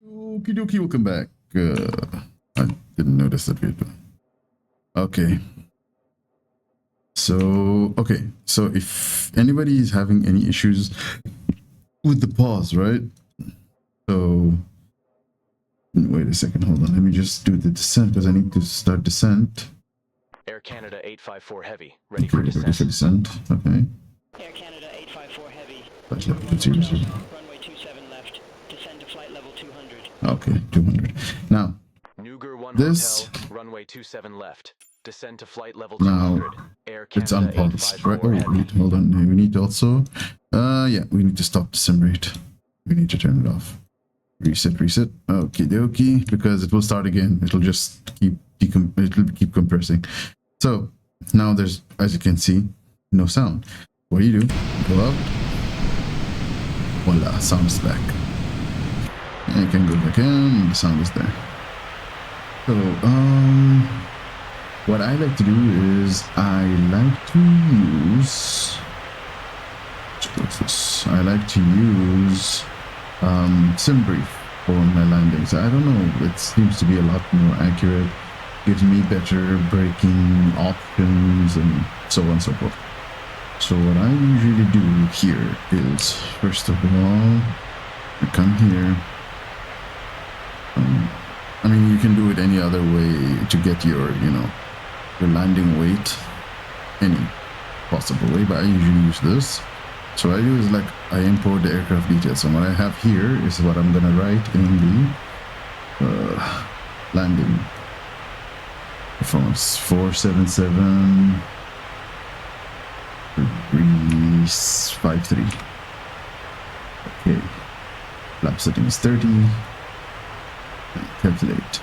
Okie dokie, welcome back. I didn't notice that video. Okay. So if anybody is having any issues with the pause, right? So wait a second, hold on. Let me just do the descent because I need to start descent. Air Canada 854 Heavy, ready for Ready for descent. descent. Okay. Air Canada 854 Heavy. Flight level 200. Runway 27 left. Descend to flight level 200. Okay, 200. Now, Nuger 1 this- Hotel, runway 27 left. Descend to flight level Now, 200. Air it's Canada unpulsed, right? 854 Oh, Heavy. wait, hold on. We need to also, yeah, we need to stop the sim rate. We need to turn it off. Reset. Okie dokie, because it will start again. It'll just it'll keep compressing. So now there's, as you can see, no sound. What do? Go out. Voila, sound is back. And you can go back in, the sound is there. So, what I like to do is I like to use SimBrief for my landings. I don't know, it seems to be a lot more accurate, gives me better braking options and so on and so forth. So what I usually do here is, first of all, I come here. I mean, you can do it any other way to get your, your landing weight, any possible way, but I usually use this. So what I do is I import the aircraft details, and what I have here is what I'm gonna write in the landing performance 477 353. Okay, flap setting is 30. Calculate.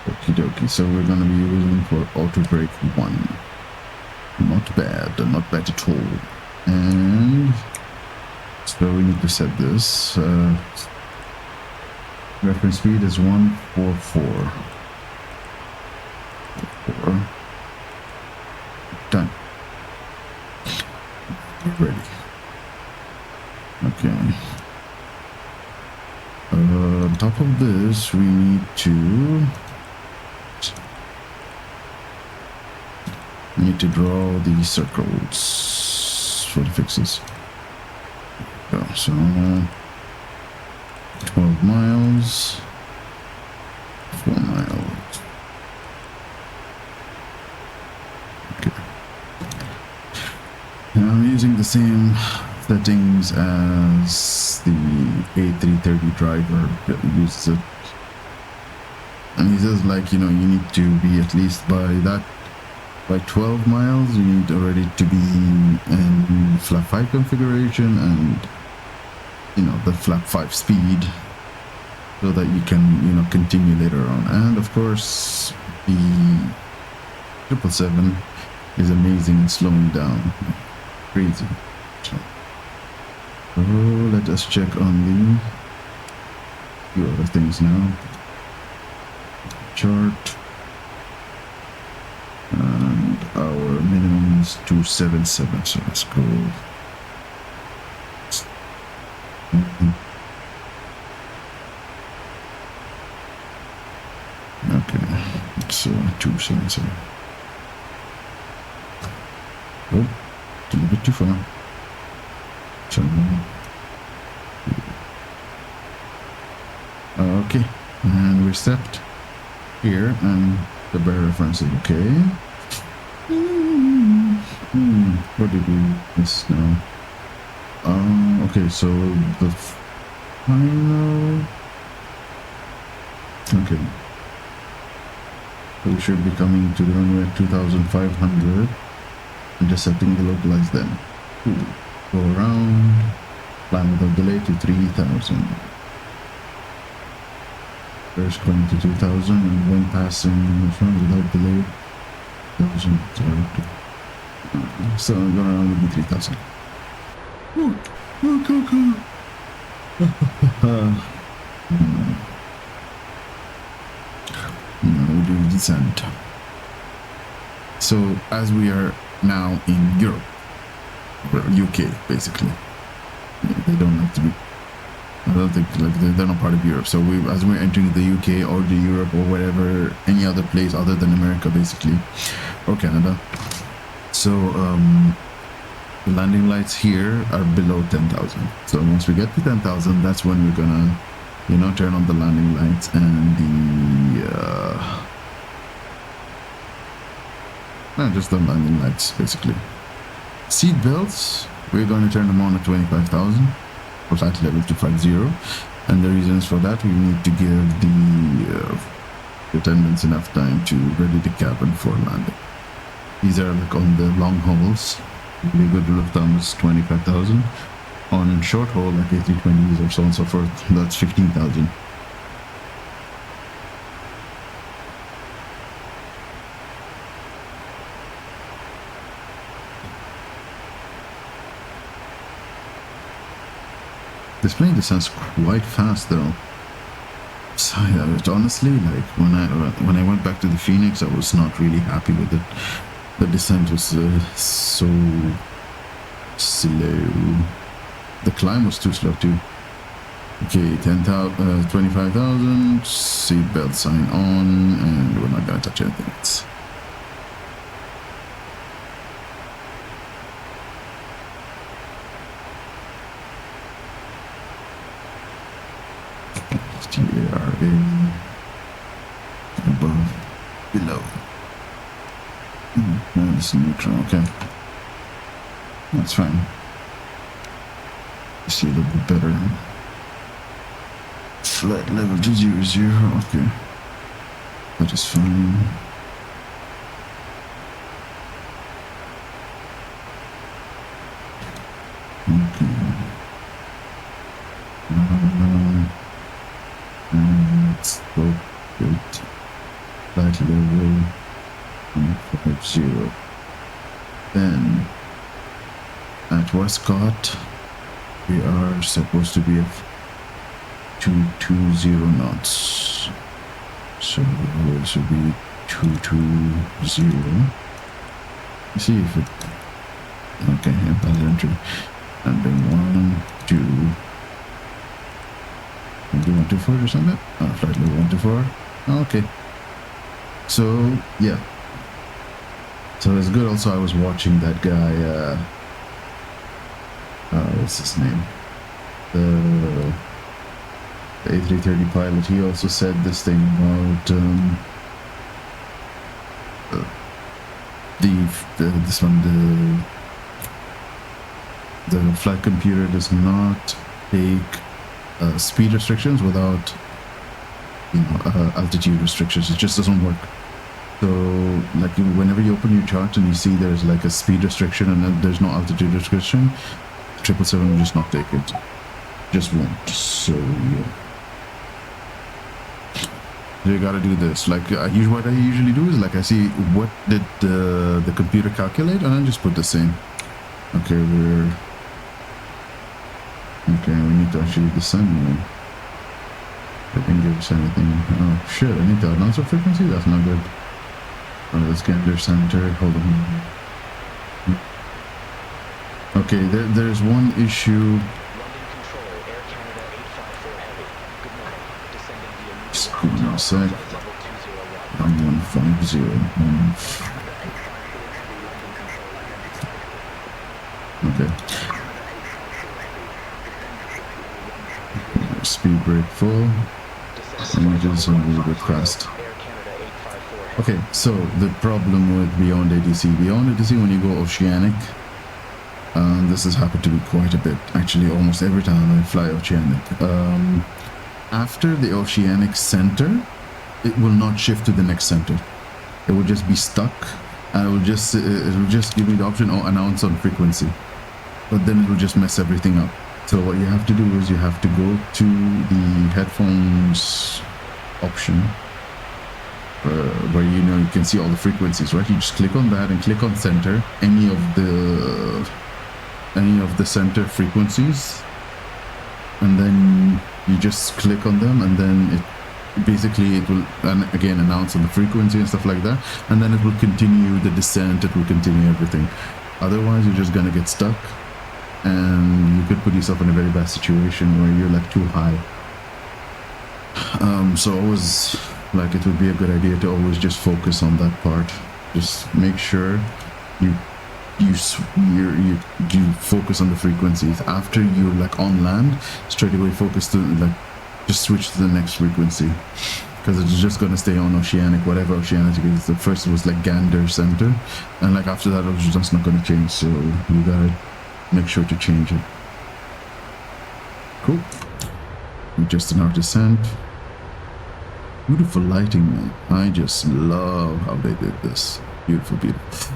Okie dokie. So we're gonna be using for Autobrake 1. Not bad at all. And so we need to set this. Reference speed is 144. 4. Done. Ready. Okay. On top of this, we need to I need to draw these circles for the fixes. So 12 miles, 4 miles. Okay. Now I'm using the same settings as the A330 driver that uses it. And he says, like, you know, you need to be at least by 12 miles, you need already to be in flap 5 configuration and, you know, the flap 5 speed, so that you can, you know, continue later on. And of course, the 777 is amazing in slowing down. Crazy. So let us check on the few other things now. Chart. And our minimum is 277, so let's go. Okay, it's 277. Oh, it's a little bit too far. So, okay, and we're set here, and the bear reference is okay. What did we miss now? Okay, so the final. Okay, we should be coming to the runway at 2,500, intercepting the localized then. Go around, climb without delay to 3,000. First going to 2,000 and when passing the front without delay, 1,000. So go around with 3,000. Go. We do descent. So as we are now in Europe, or UK basically, they don't have to be. I don't think, like, they're not part of Europe. So as we're entering the UK or the Europe or whatever, any other place other than America basically, or Canada. So the landing lights here are below 10,000. So once we get to 10,000, that's when we're gonna, you know, turn on the landing lights and the just the landing lights basically. Seat belts, we're going to turn them on at 25,000 for flight level 250, and the reasons for that, we need to give the attendants enough time to ready the cabin for landing. These are like on the long hauls. We good rule of thumb is 25,000. On short haul like A320s or so on and so forth, that's 15,000. This plane descends quite fast though. So honestly, like when I went back to the Phoenix, I was not really happy with it. The descent was so slow. The climb was too slow too. Okay, 25,000. Seatbelt sign on, and we're not gonna touch anything else. TARA above, below. That's neutral. Okay, that's fine. See a little bit better. Flight level 200. Okay, that is fine. Okay. Let's go with flight level 150. Then at Westcott, we are supposed to be at 220 knots. So it should be 220. Let's see if it. Okay, yeah, that's entry. And then 1, 2. 124 or something? Flight level 124. Okay. So, yeah. So it's good. Also, I was watching that guy. What's his name? The A330 pilot. He also said this thing about this one. The flight computer does not take speed restrictions without, you know, altitude restrictions. It just doesn't work. So, like, whenever you open your chart and you see there's like a speed restriction and then there's no altitude restriction, 777 will just not take it. Just won't. So, yeah. You gotta do this. Like, what I usually do is, like, I see what did the computer calculate, and I just put the same. Okay, we need to actually descend now. It didn't give us anything. Oh shit, I need to announce a frequency? That's not good. Alright, let's get their center. Hold on. Okay, there's one issue. London Control, Air Canada 854 Heavy. Good morning. Descending via Just give me a sec. level 201. 150. Okay. Speed brake full. Images a little bit fast. Air Canada 854 Heavy. Okay, so the problem with Beyond ATC. Beyond ATC, when you go oceanic, this has happened to me quite a bit. Actually, almost every time I fly oceanic. After the oceanic center, it will not shift to the next center. It will just be stuck, and it will just give me the option, oh, announce on frequency. But then it will just mess everything up. So what you have to do is you have to go to the headphones option, where you know you can see all the frequencies, right? You just click on that and click on center, any of the center frequencies, and then you just click on them, and then it will again announce on the frequency and stuff like that, and then it will continue the descent. It will continue everything. Otherwise, you're just gonna get stuck, and you could put yourself in a very bad situation where you're like too high. So always, like, it would be a good idea to always just focus on that part. Just make sure you focus on the frequencies. After you're like on land, straight away focus to, like, just switch to the next frequency, because it's just gonna stay on oceanic, whatever oceanic it is. The first was like Gander Center, and like after that it was just not gonna change, so you gotta make sure to change it. Cool. Just in our descent. Beautiful lighting, man. I just love how they did this. Beautiful, beautiful.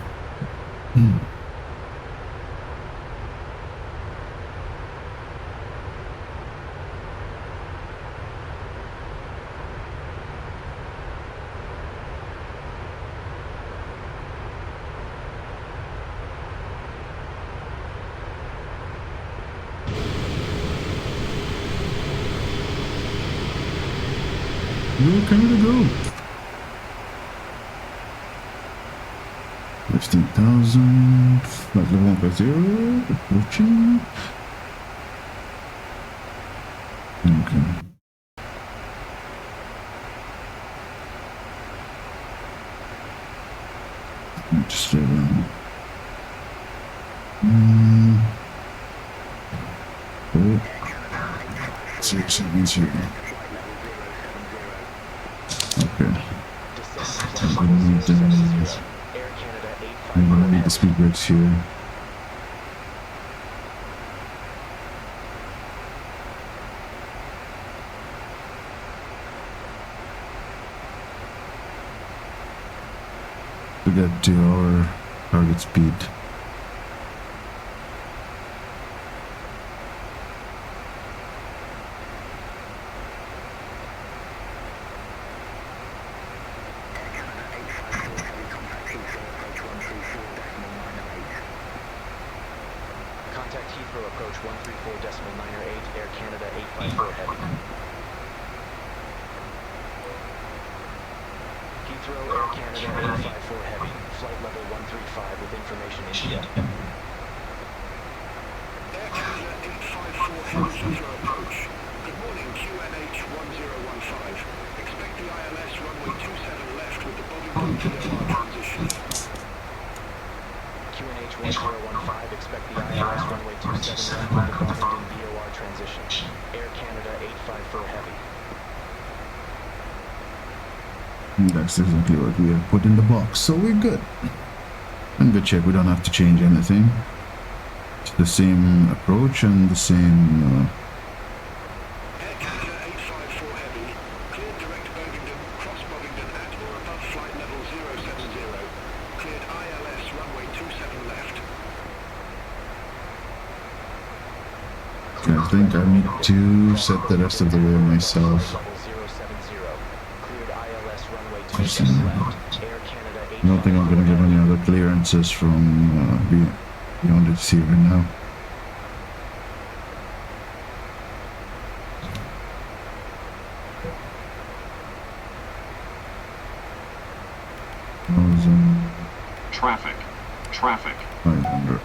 Go Canada Go! 15,000, flight level 150, approaching. Okay. Just stay around. Oh. 672. Okay. I'm gonna need the speed brakes here. To get to our target speed. Contact Heathrow approach 134.908, Air Canada 854 Heavy. Heathrow, Air Canada 854 Heavy, flight level 135 with information in India. Air Canada 854 Heavy Heathrow approach. Good morning, QNH 1015. Expect the ILS runway 27 left with the Boeing 777-300ER transition. 1015, expect the ILS runway 27 left with department in VOR transition. Air Canada 854 Heavy. And that's exactly what we have put in the box, so we're good. In good shape, we don't have to change anything. It's the same approach and the same Air Canada 854 Heavy, cleared direct Bovingdon, cross Bovingdon at or above flight level 070. Cleared ILS runway 27 left. I think I need to set the rest of the way myself. Level 070. Cleared ILS runway 27 left. Air Canada 854 I don't think I'm going to get any other clearances from beyond the sea right now. Traffic. 500.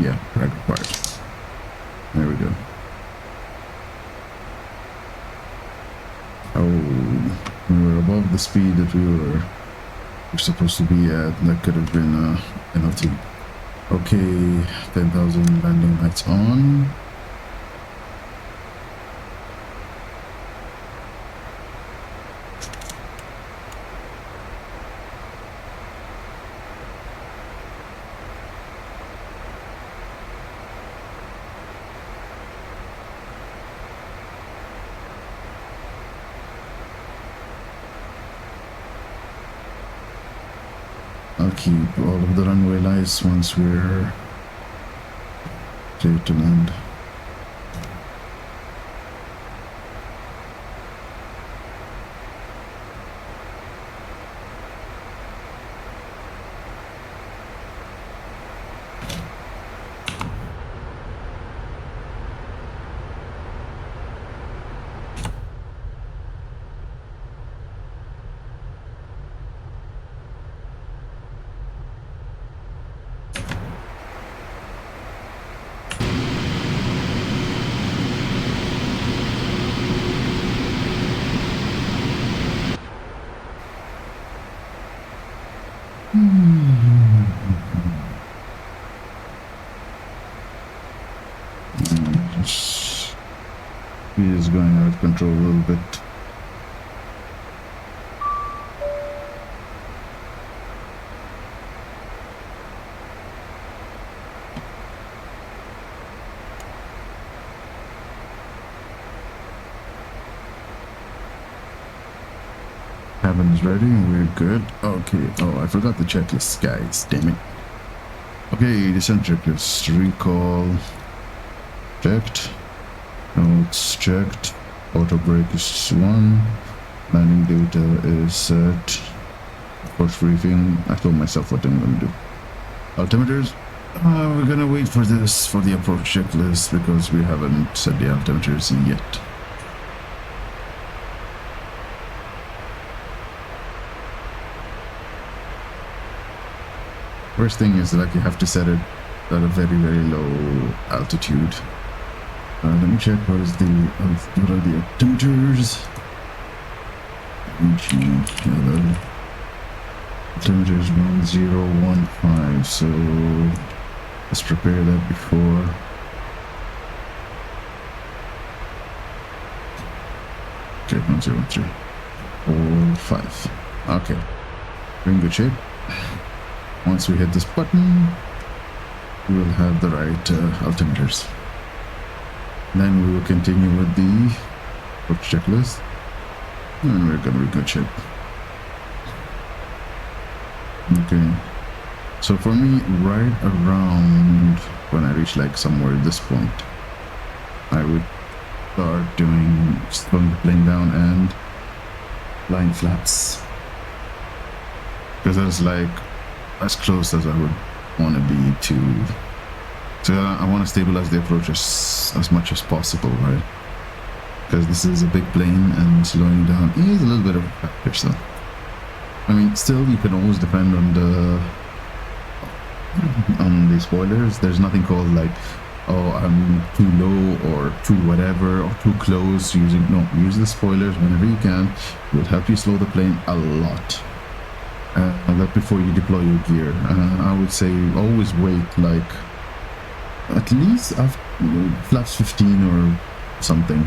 Yeah, drag required. There we go. Oh, we were above the speed that we were supposed to be at. That could have been a penalty. Okay, 10,000 landing lights on. I'll keep all of the runway lights once we're clear to land. He is going out of control a little bit. Cabin's ready and we're good. Okay, oh, I forgot the checklist, guys. Damn it. Okay, descent checklist. Recall checked. Notes checked. Autobrake is 1. Landing data is set. Approach briefing. I told myself what I'm going to do. Altimeters. We're gonna wait for this for the approach checklist because we haven't set the altimeters yet. First thing is like you have to set it at a very, very low altitude. Let me check what are the altimeters. The altimeter is 1015, so let's prepare that before. Okay, 103, 45. Okay, we're in good shape. Once we hit this button, we will have the right altimeters. Then we will continue with the approach checklist, and we're gonna be good shape. Okay, so for me, right around when I reach like somewhere at this point, I would start slowing the plane down and line flaps, because that's like as close as I would want to be to. So I want to stabilize the approach as much as possible, right? Because this is a big plane and slowing down is a little bit of a factor. So I mean, still you can always depend on the spoilers. There's nothing called like, oh, I'm too low or too whatever or too close. Use the spoilers whenever you can. It will help you slow the plane a lot. That before you deploy your gear, I would say always wait like at least after flaps 15 or something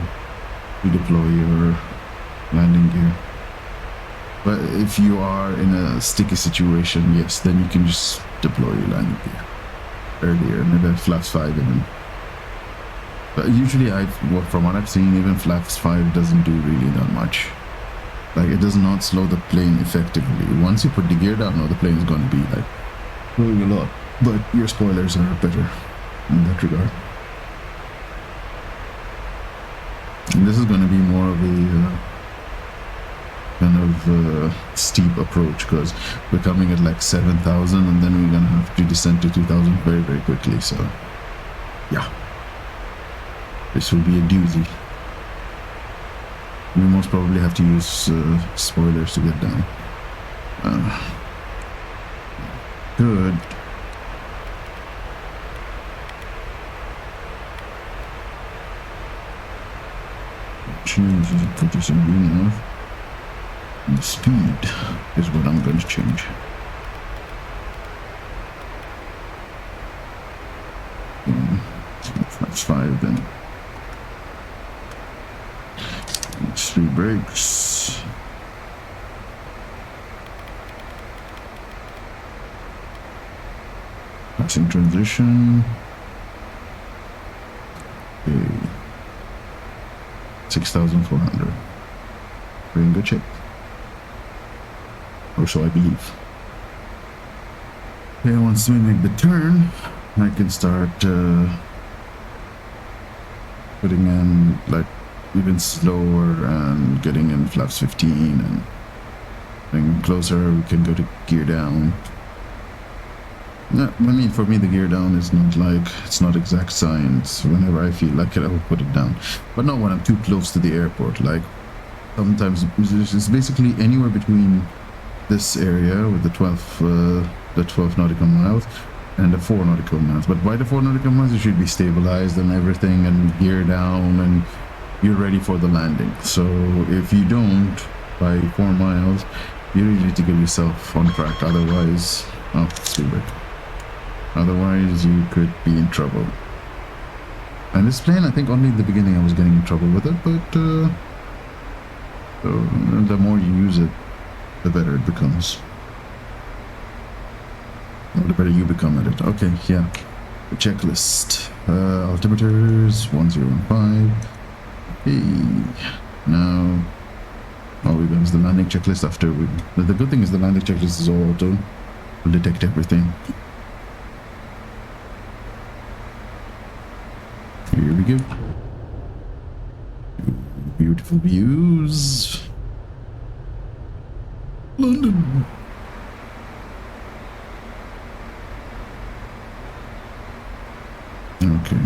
to deploy your landing gear. But if you are in a sticky situation, yes, then you can just deploy your landing gear earlier, maybe flaps 5 even. But usually, from what I've seen, even flaps 5 doesn't do really that much. Like, it does not slow the plane effectively. Once you put the gear down, no, the plane is going to be like going a lot. But your spoilers are better in that regard. And this is going to be more of a kind of steep approach, because we're coming at like 7,000 and then we're going to have to descend to 2,000 very, very quickly. So, yeah. This will be a doozy. We most probably have to use spoilers to get down. Good. Change is pretty simple enough. The speed is what I'm going to change. That's 5 then. It's 3 brakes. Passing transition. Okay. 6,400. We're in good shape. Or so I believe. Okay, once we make the turn, I can start putting in like even slower and getting in flaps 15 and getting closer. We can go to gear down. No, I mean, for me the gear down is not like, it's not exact science. Whenever I feel like it, I will put it down, but not when I'm too close to the airport. Like sometimes it's basically anywhere between this area with the 12 nautical miles and the 4 nautical miles. But by the 4 nautical miles you should be stabilized and everything and gear down and you're ready for the landing. So if you don't by 4 miles, you really need to get yourself on track. Otherwise, oh, stupid. Otherwise you could be in trouble. And this plane, I think only in the beginning I was getting in trouble with it, but so the more you use it, the better it becomes. Or the better you become at it. Okay, yeah. The checklist. Altimeters 1015. Okay. Now all we've done is the landing checklist after we. The good thing is the landing checklist is all auto. Will detect everything. Here we go. Beautiful views. London. Okay.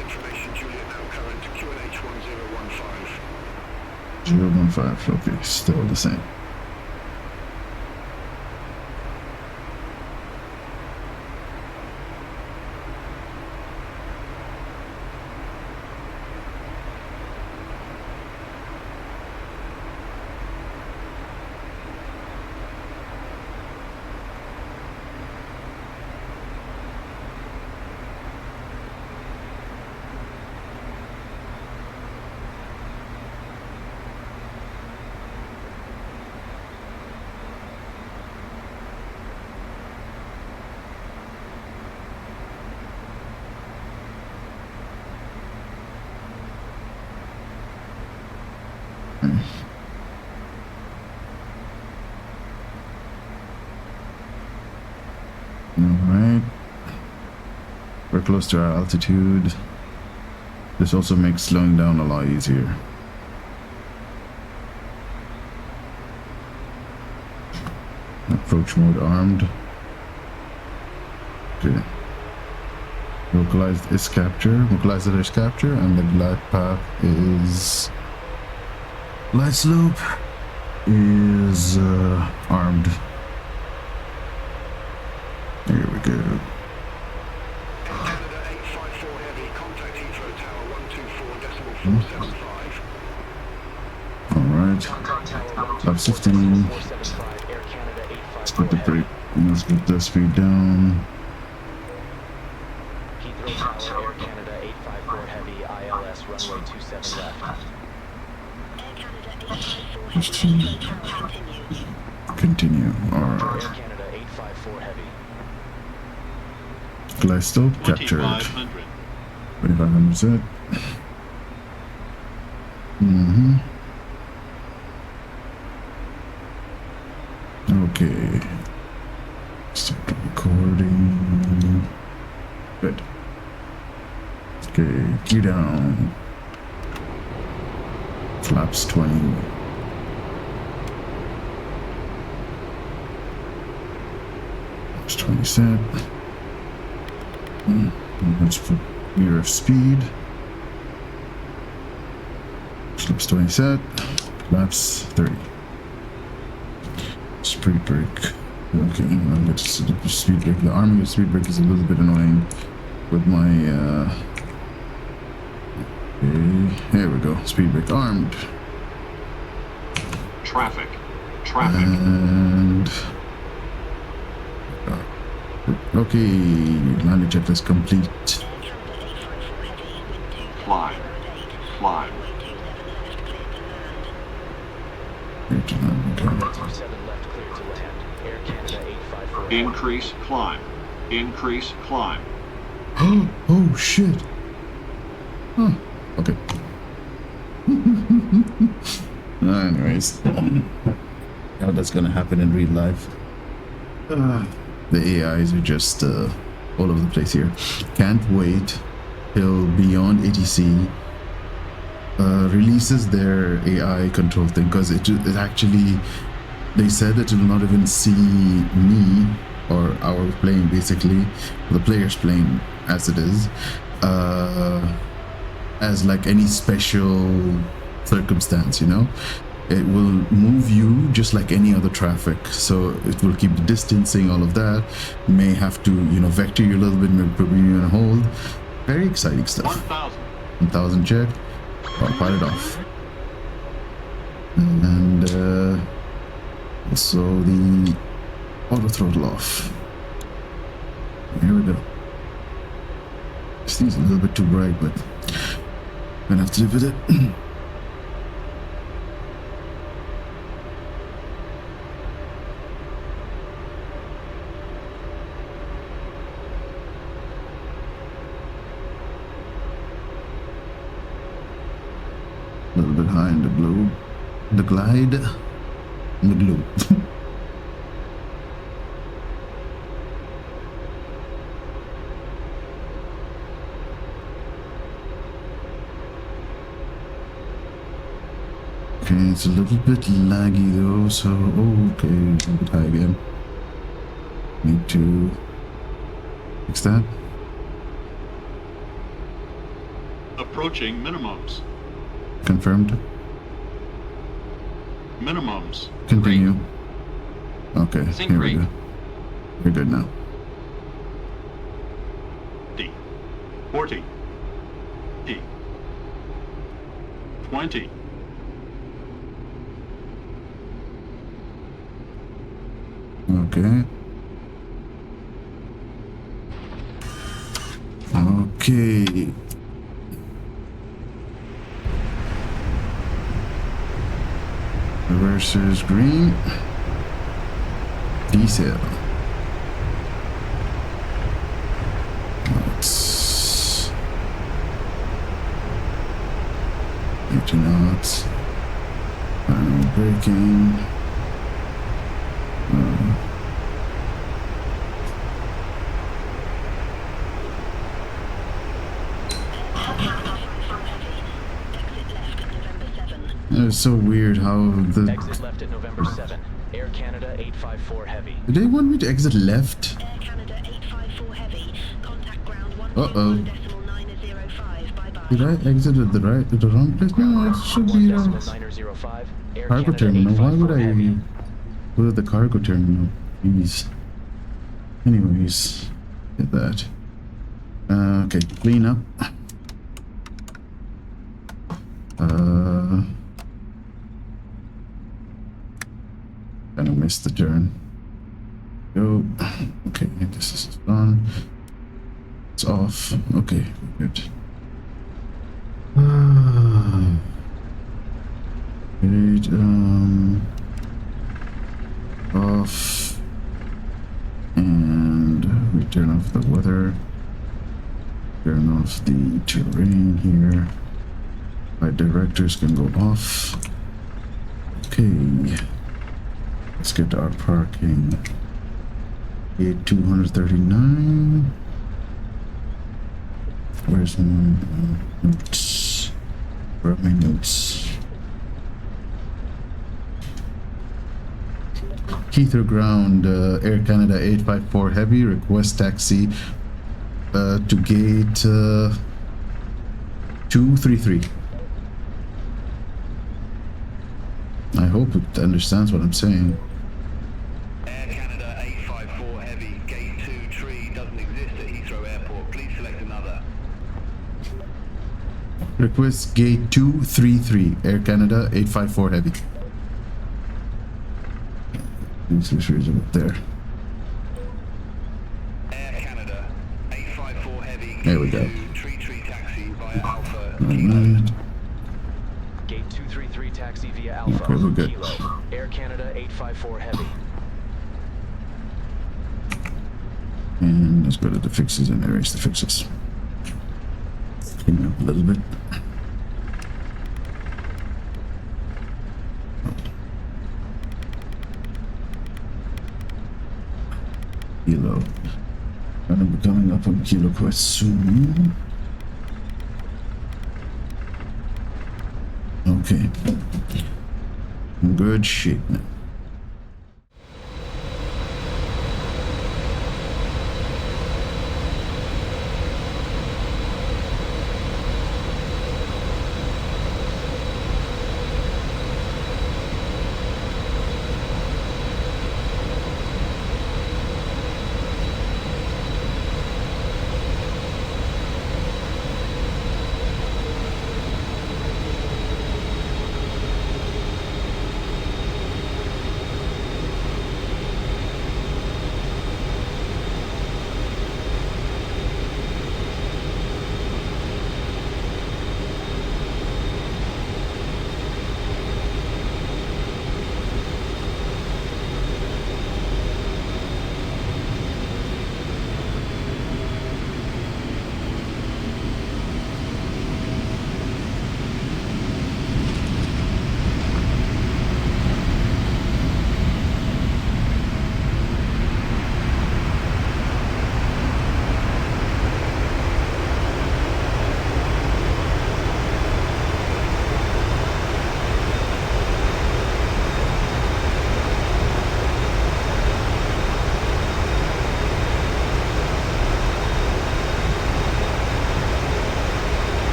Information Juliet now current QNH 1015. 015, okay, still the same. Alright. We're close to our altitude. This also makes slowing down a lot easier. Approach mode armed. Okay. Localized is capture. Localizer is capture, and the glide path is glide slope is armed. Here we go. Canada 854 Heavy, contact Heathrow Tower 124.475. Alright. Top 16. 475 Air Canada 854 Let's put the Heavy. brake. Let's get the speed down. Heathrow Tower, Air Canada 854 Heavy, ILS runway 27 left. Air Canada 854 Continue. Air Alright. Canada 854 Heavy. Glide slope captured. 2500. 2500 set. Okay. Start recording. Good. Okay, key down. Flaps 20. Flaps 20 set. Let's put gear of speed. Flaps 20 set. Flaps 30. Speed brake. Okay, I'll get the speed brake. The arming of speed brake is a little bit annoying with my okay, here we go. Speed brake armed. Traffic. Traffic. And okay, landing checklist complete. Climb. Climb. Clear to land, okay. 27 left, clear to land. Air Canada 854. Increase climb. Increase climb. Oh shit. Huh. Okay. Anyways, how that's gonna happen in real life. The AIs are just all over the place here. Can't wait till Beyond ATC releases their AI control thing, because it actually, they said that it will not even see me or our plane, basically the player's plane as it is, as like any special circumstance, you know. It will move you just like any other traffic, so it will keep the distancing, all of that. May have to, you know, vector you a little bit, maybe put you on hold. Very exciting stuff. 1000. 1000 check. I'll fire it off. And also the auto throttle off. Here we go. This thing's a little bit too bright, but I'm gonna have to live with it. A little bit high in the globe, the glide, and the globe. Okay, it's a little bit laggy though, so okay, a little bit high again. Need to fix that. Approaching minimums. Confirmed. Minimums. Continue. Okay, Sync here we rate. go. We're good now. 50. 40. 50. 20. Okay. Okay. Reverses green. Decel. Knots. 80 knots. Final braking. It's so weird how the... Exit left at November 7. Air Canada 854 Heavy. Did they want me to exit left? Air Canada 854 Heavy. Contact ground Uh-oh. 1.1.905. Bye-bye. Did I exit at the wrong place? No, it should be 1.905. Air cargo Canada terminal. Why would 854 I Heavy. go to the cargo terminal? Jeez. Anyways, get that. Okay, clean up. Kind of missed the turn. Go. Okay, this is on. It's off. Okay, good. Good. Off. And we turn off the weather. Turn off the terrain here. My directors can go off. Okay. Let's get to our parking. Gate 239. Where's my notes? Where are my notes? Heathrow ground, Air Canada 854 Heavy, request taxi to gate 233. I hope it understands what I'm saying. Air Canada 854 Heavy, Gate 23 doesn't exist at Heathrow Airport. Please select another. Request gate 233, Air Canada 854 Heavy. 233 is up there. Air Canada 854 Heavy, There we go. 233 taxi via Alpha Alright. Gate 233 taxi via Alpha. Okay, we're good. Kilo. Air Canada 854 Heavy. And let's go to the fixes and erase the fixes. Clean up a little bit. Kilo. Gonna be coming up on Kilo quite soon. Okay. In good shape now.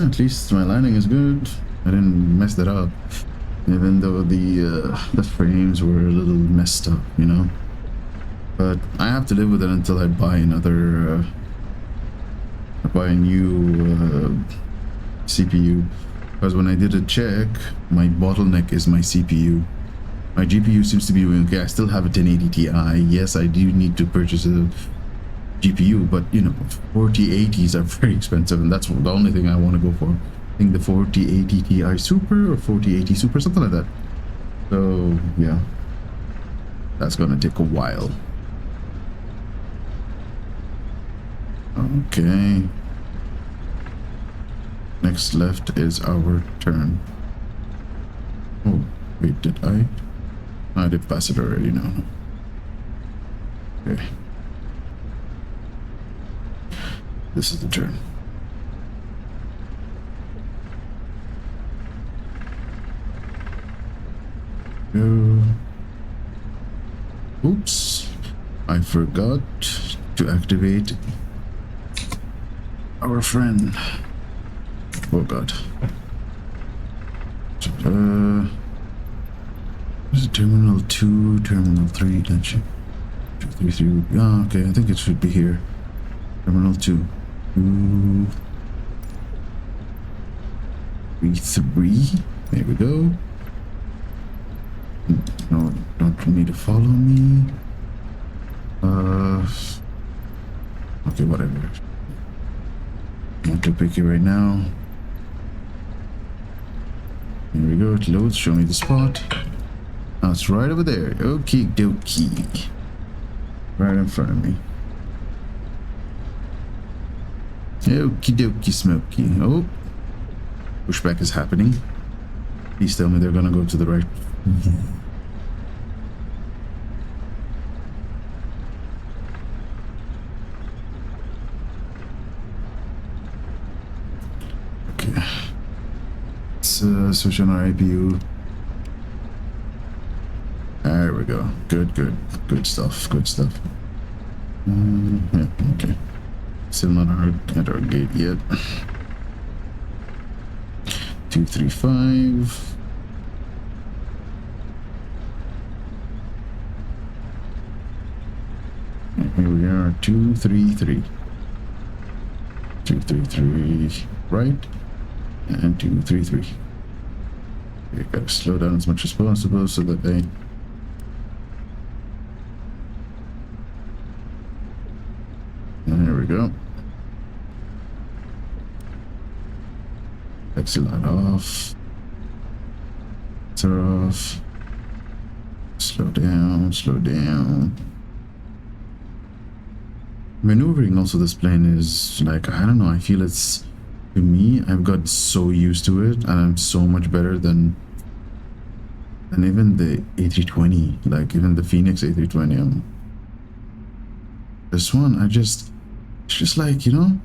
At least my landing is good. I didn't mess that up, even though the frames were a little messed up, you know. But I have to live with it until I buy another, buy a new CPU. Because when I did a check, my bottleneck is my CPU. My GPU seems to be doing okay. I still have a 1080 Ti. Yes, I do need to purchase a GPU, but you know, 4080s are very expensive, and that's the only thing I want to go for. I think the 4080 Ti Super or 4080 Super, something like that. So yeah, that's gonna take a while. Okay. Next left is our turn. Oh, wait, did I? I did pass it already, no. Okay. This is the turn. Go. Oops. I forgot to activate our friend. Oh god. Is it Terminal 2, Terminal 3, don't you? 2, 3, 3. Ah, okay, I think it should be here. Terminal 2. 2, 3, 3. There we go. No, don't need to follow me. Okay, whatever. Not too picky right now. Here we go, it loads, show me the spot. Oh, it's right over there. Okie dokie. Right in front of me. Okie dokie smoky. Oh. Pushback is happening. Please tell me they're gonna go to the right. Okay. Let's switch on our APU. There we go. Good stuff. Yeah, okay. Still not at our gate yet. 235. And here we are, 233. 233 right, and 233. You gotta slow down as much as possible so that they. There we go. Exit light off. Turn off. Slow down. Maneuvering also this plane is like, I don't know, I feel it's, to me, I've got so used to it and I'm so much better than even the A320, like even the Phoenix A320. This one, it's just like, you know,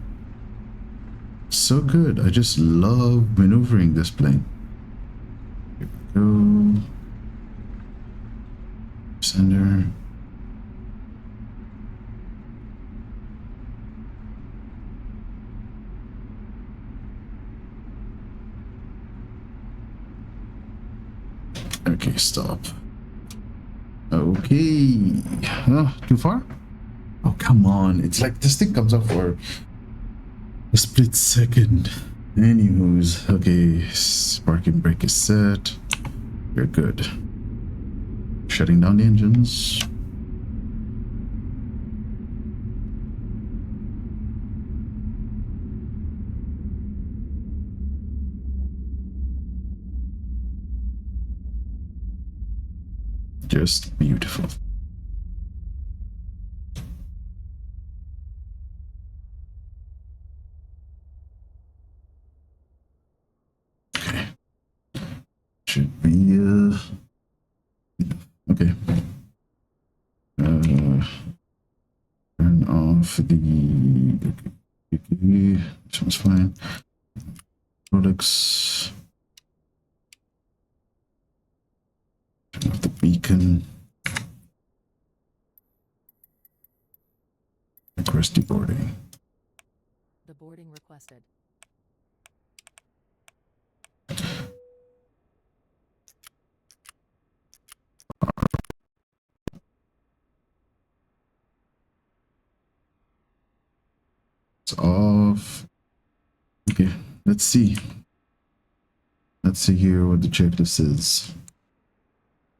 so good. I just love maneuvering this plane. Here we go. Sender. Okay, stop. Okay. Oh, too far? Oh, come on. It's like this thing comes up for a split second. Anywho's, okay, parking brake is set. We're good. Shutting down the engines. Just beautiful. Okay. Should be okay. Turn off the okay. This one's fine. Products. Turn off the beacon. Request deboarding. The boarding requested. It's off. Okay, let's see. Let's see here what the checklist is.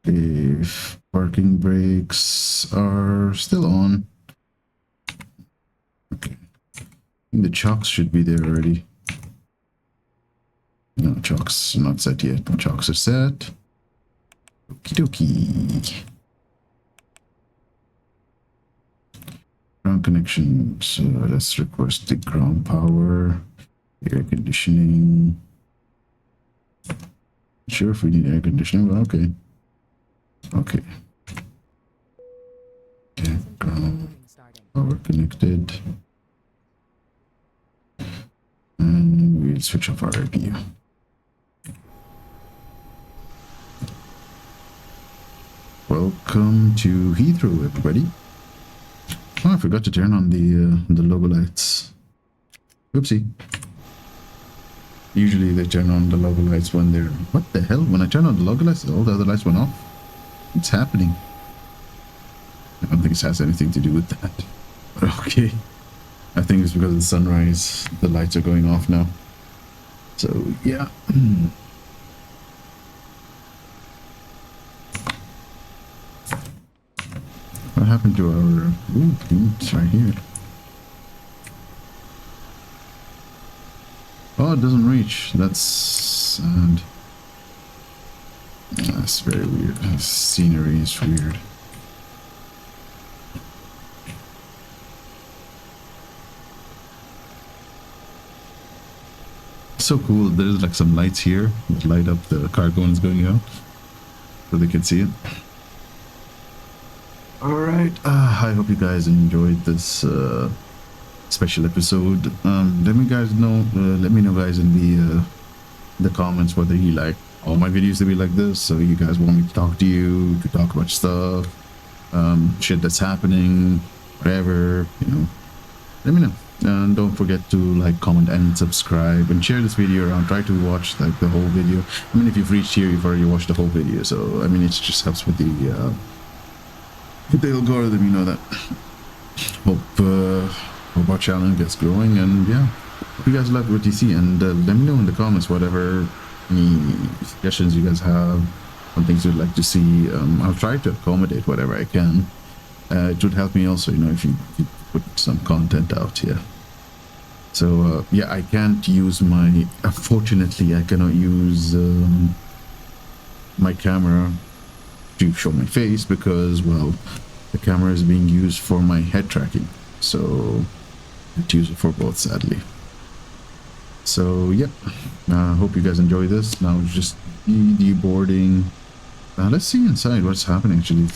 If parking brakes are still on. Okay. The chocks should be there already. No, chocks are not set yet. Chocks are set. Okie dokie. Ground connections. Let's request the ground power. Air conditioning. Sure, if we need air conditioning, but okay. Okay. Okay, ground power connected. And we'll switch off our APU. Welcome to Heathrow, everybody. Oh, I forgot to turn on the logo lights. Oopsie. Usually they turn on the logo lights when they're... What the hell? When I turn on the logo lights, all the other lights went off. What's happening? I don't think it has anything to do with that. But okay. I think it's because of the sunrise. The lights are going off now. So, yeah. What happened to our... Ooh, it's right here. Oh, it doesn't reach. That's sad. That's very weird. The scenery is weird. So cool. There's like some lights here that light up the cargo when it's going out, so they can see it. All right. I hope you guys enjoyed this special episode. Let me know, guys, in the comments whether you like all my videos to be like this, so you guys want me to talk to you, to talk about stuff, shit that's happening, whatever, you know. Let me know. And don't forget to like, comment, and subscribe, and share this video around. Try to watch like the whole video. I mean, if you've reached here, you've already watched the whole video, so I mean, it just helps with the algorithm, you know that. Hope our channel gets growing, and yeah, hope you guys like what you see, and let me know in the comments whatever any suggestions you guys have on things you'd like to see. I'll try to accommodate whatever I can. It would help me also, you know, if you put some content out here. So yeah, I can't use my... Unfortunately, I cannot use my camera to show my face because, well, the camera is being used for my head tracking. So I have to use it for both, sadly. So yeah, hope you guys enjoy this. Now it's just deboarding. Let's see inside what's happening actually.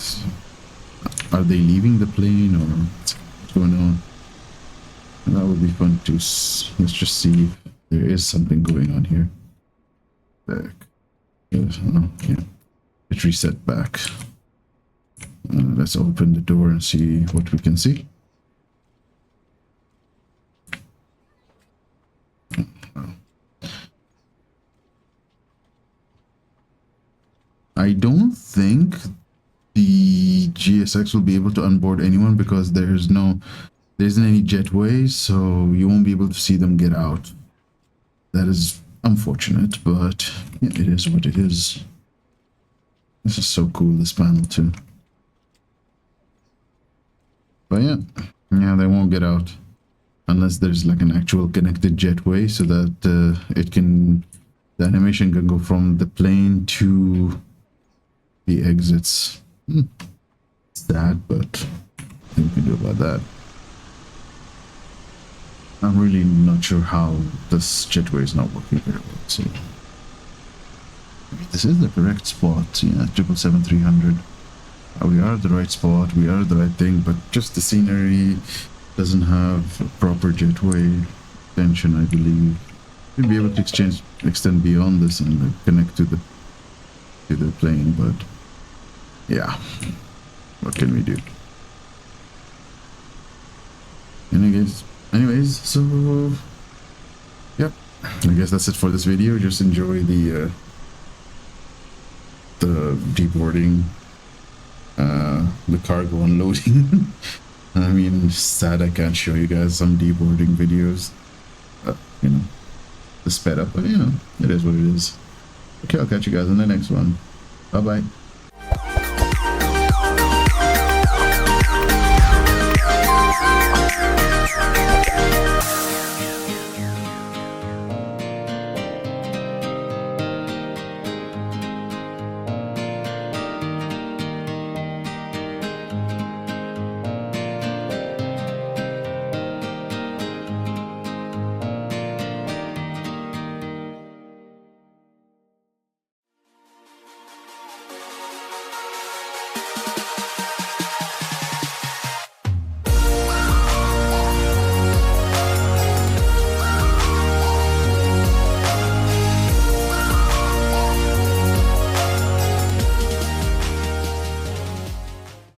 Are they leaving the plane or what's going on? That would be fun to... Let's just see if there is something going on here. Back. Oh, yeah. It reset back. Let's open the door and see what we can see. I don't think the GSX will be able to onboard anyone because there isn't any jetway, so you won't be able to see them get out. That is unfortunate, but yeah, it is what it is. This is so cool, this panel too. But yeah, they won't get out unless there's like an actual connected jetway, so that the animation can go from the plane to the exits. Sad, but nothing we can do about that. I'm really not sure how this jetway is not working very well. So this is the correct spot, yeah, 777-300. We are at the right spot, we are at the right thing, but just the scenery doesn't have a proper jetway extension, I believe. We'll be able to extend beyond this and connect to the plane, but yeah, what can we do? Anyways, so yep, I guess that's it for this video. Just enjoy the deboarding, the cargo unloading. I mean, sad I can't show you guys some deboarding videos. You know, the sped up, but you know, it is what it is. Okay, I'll catch you guys in the next one. Bye bye.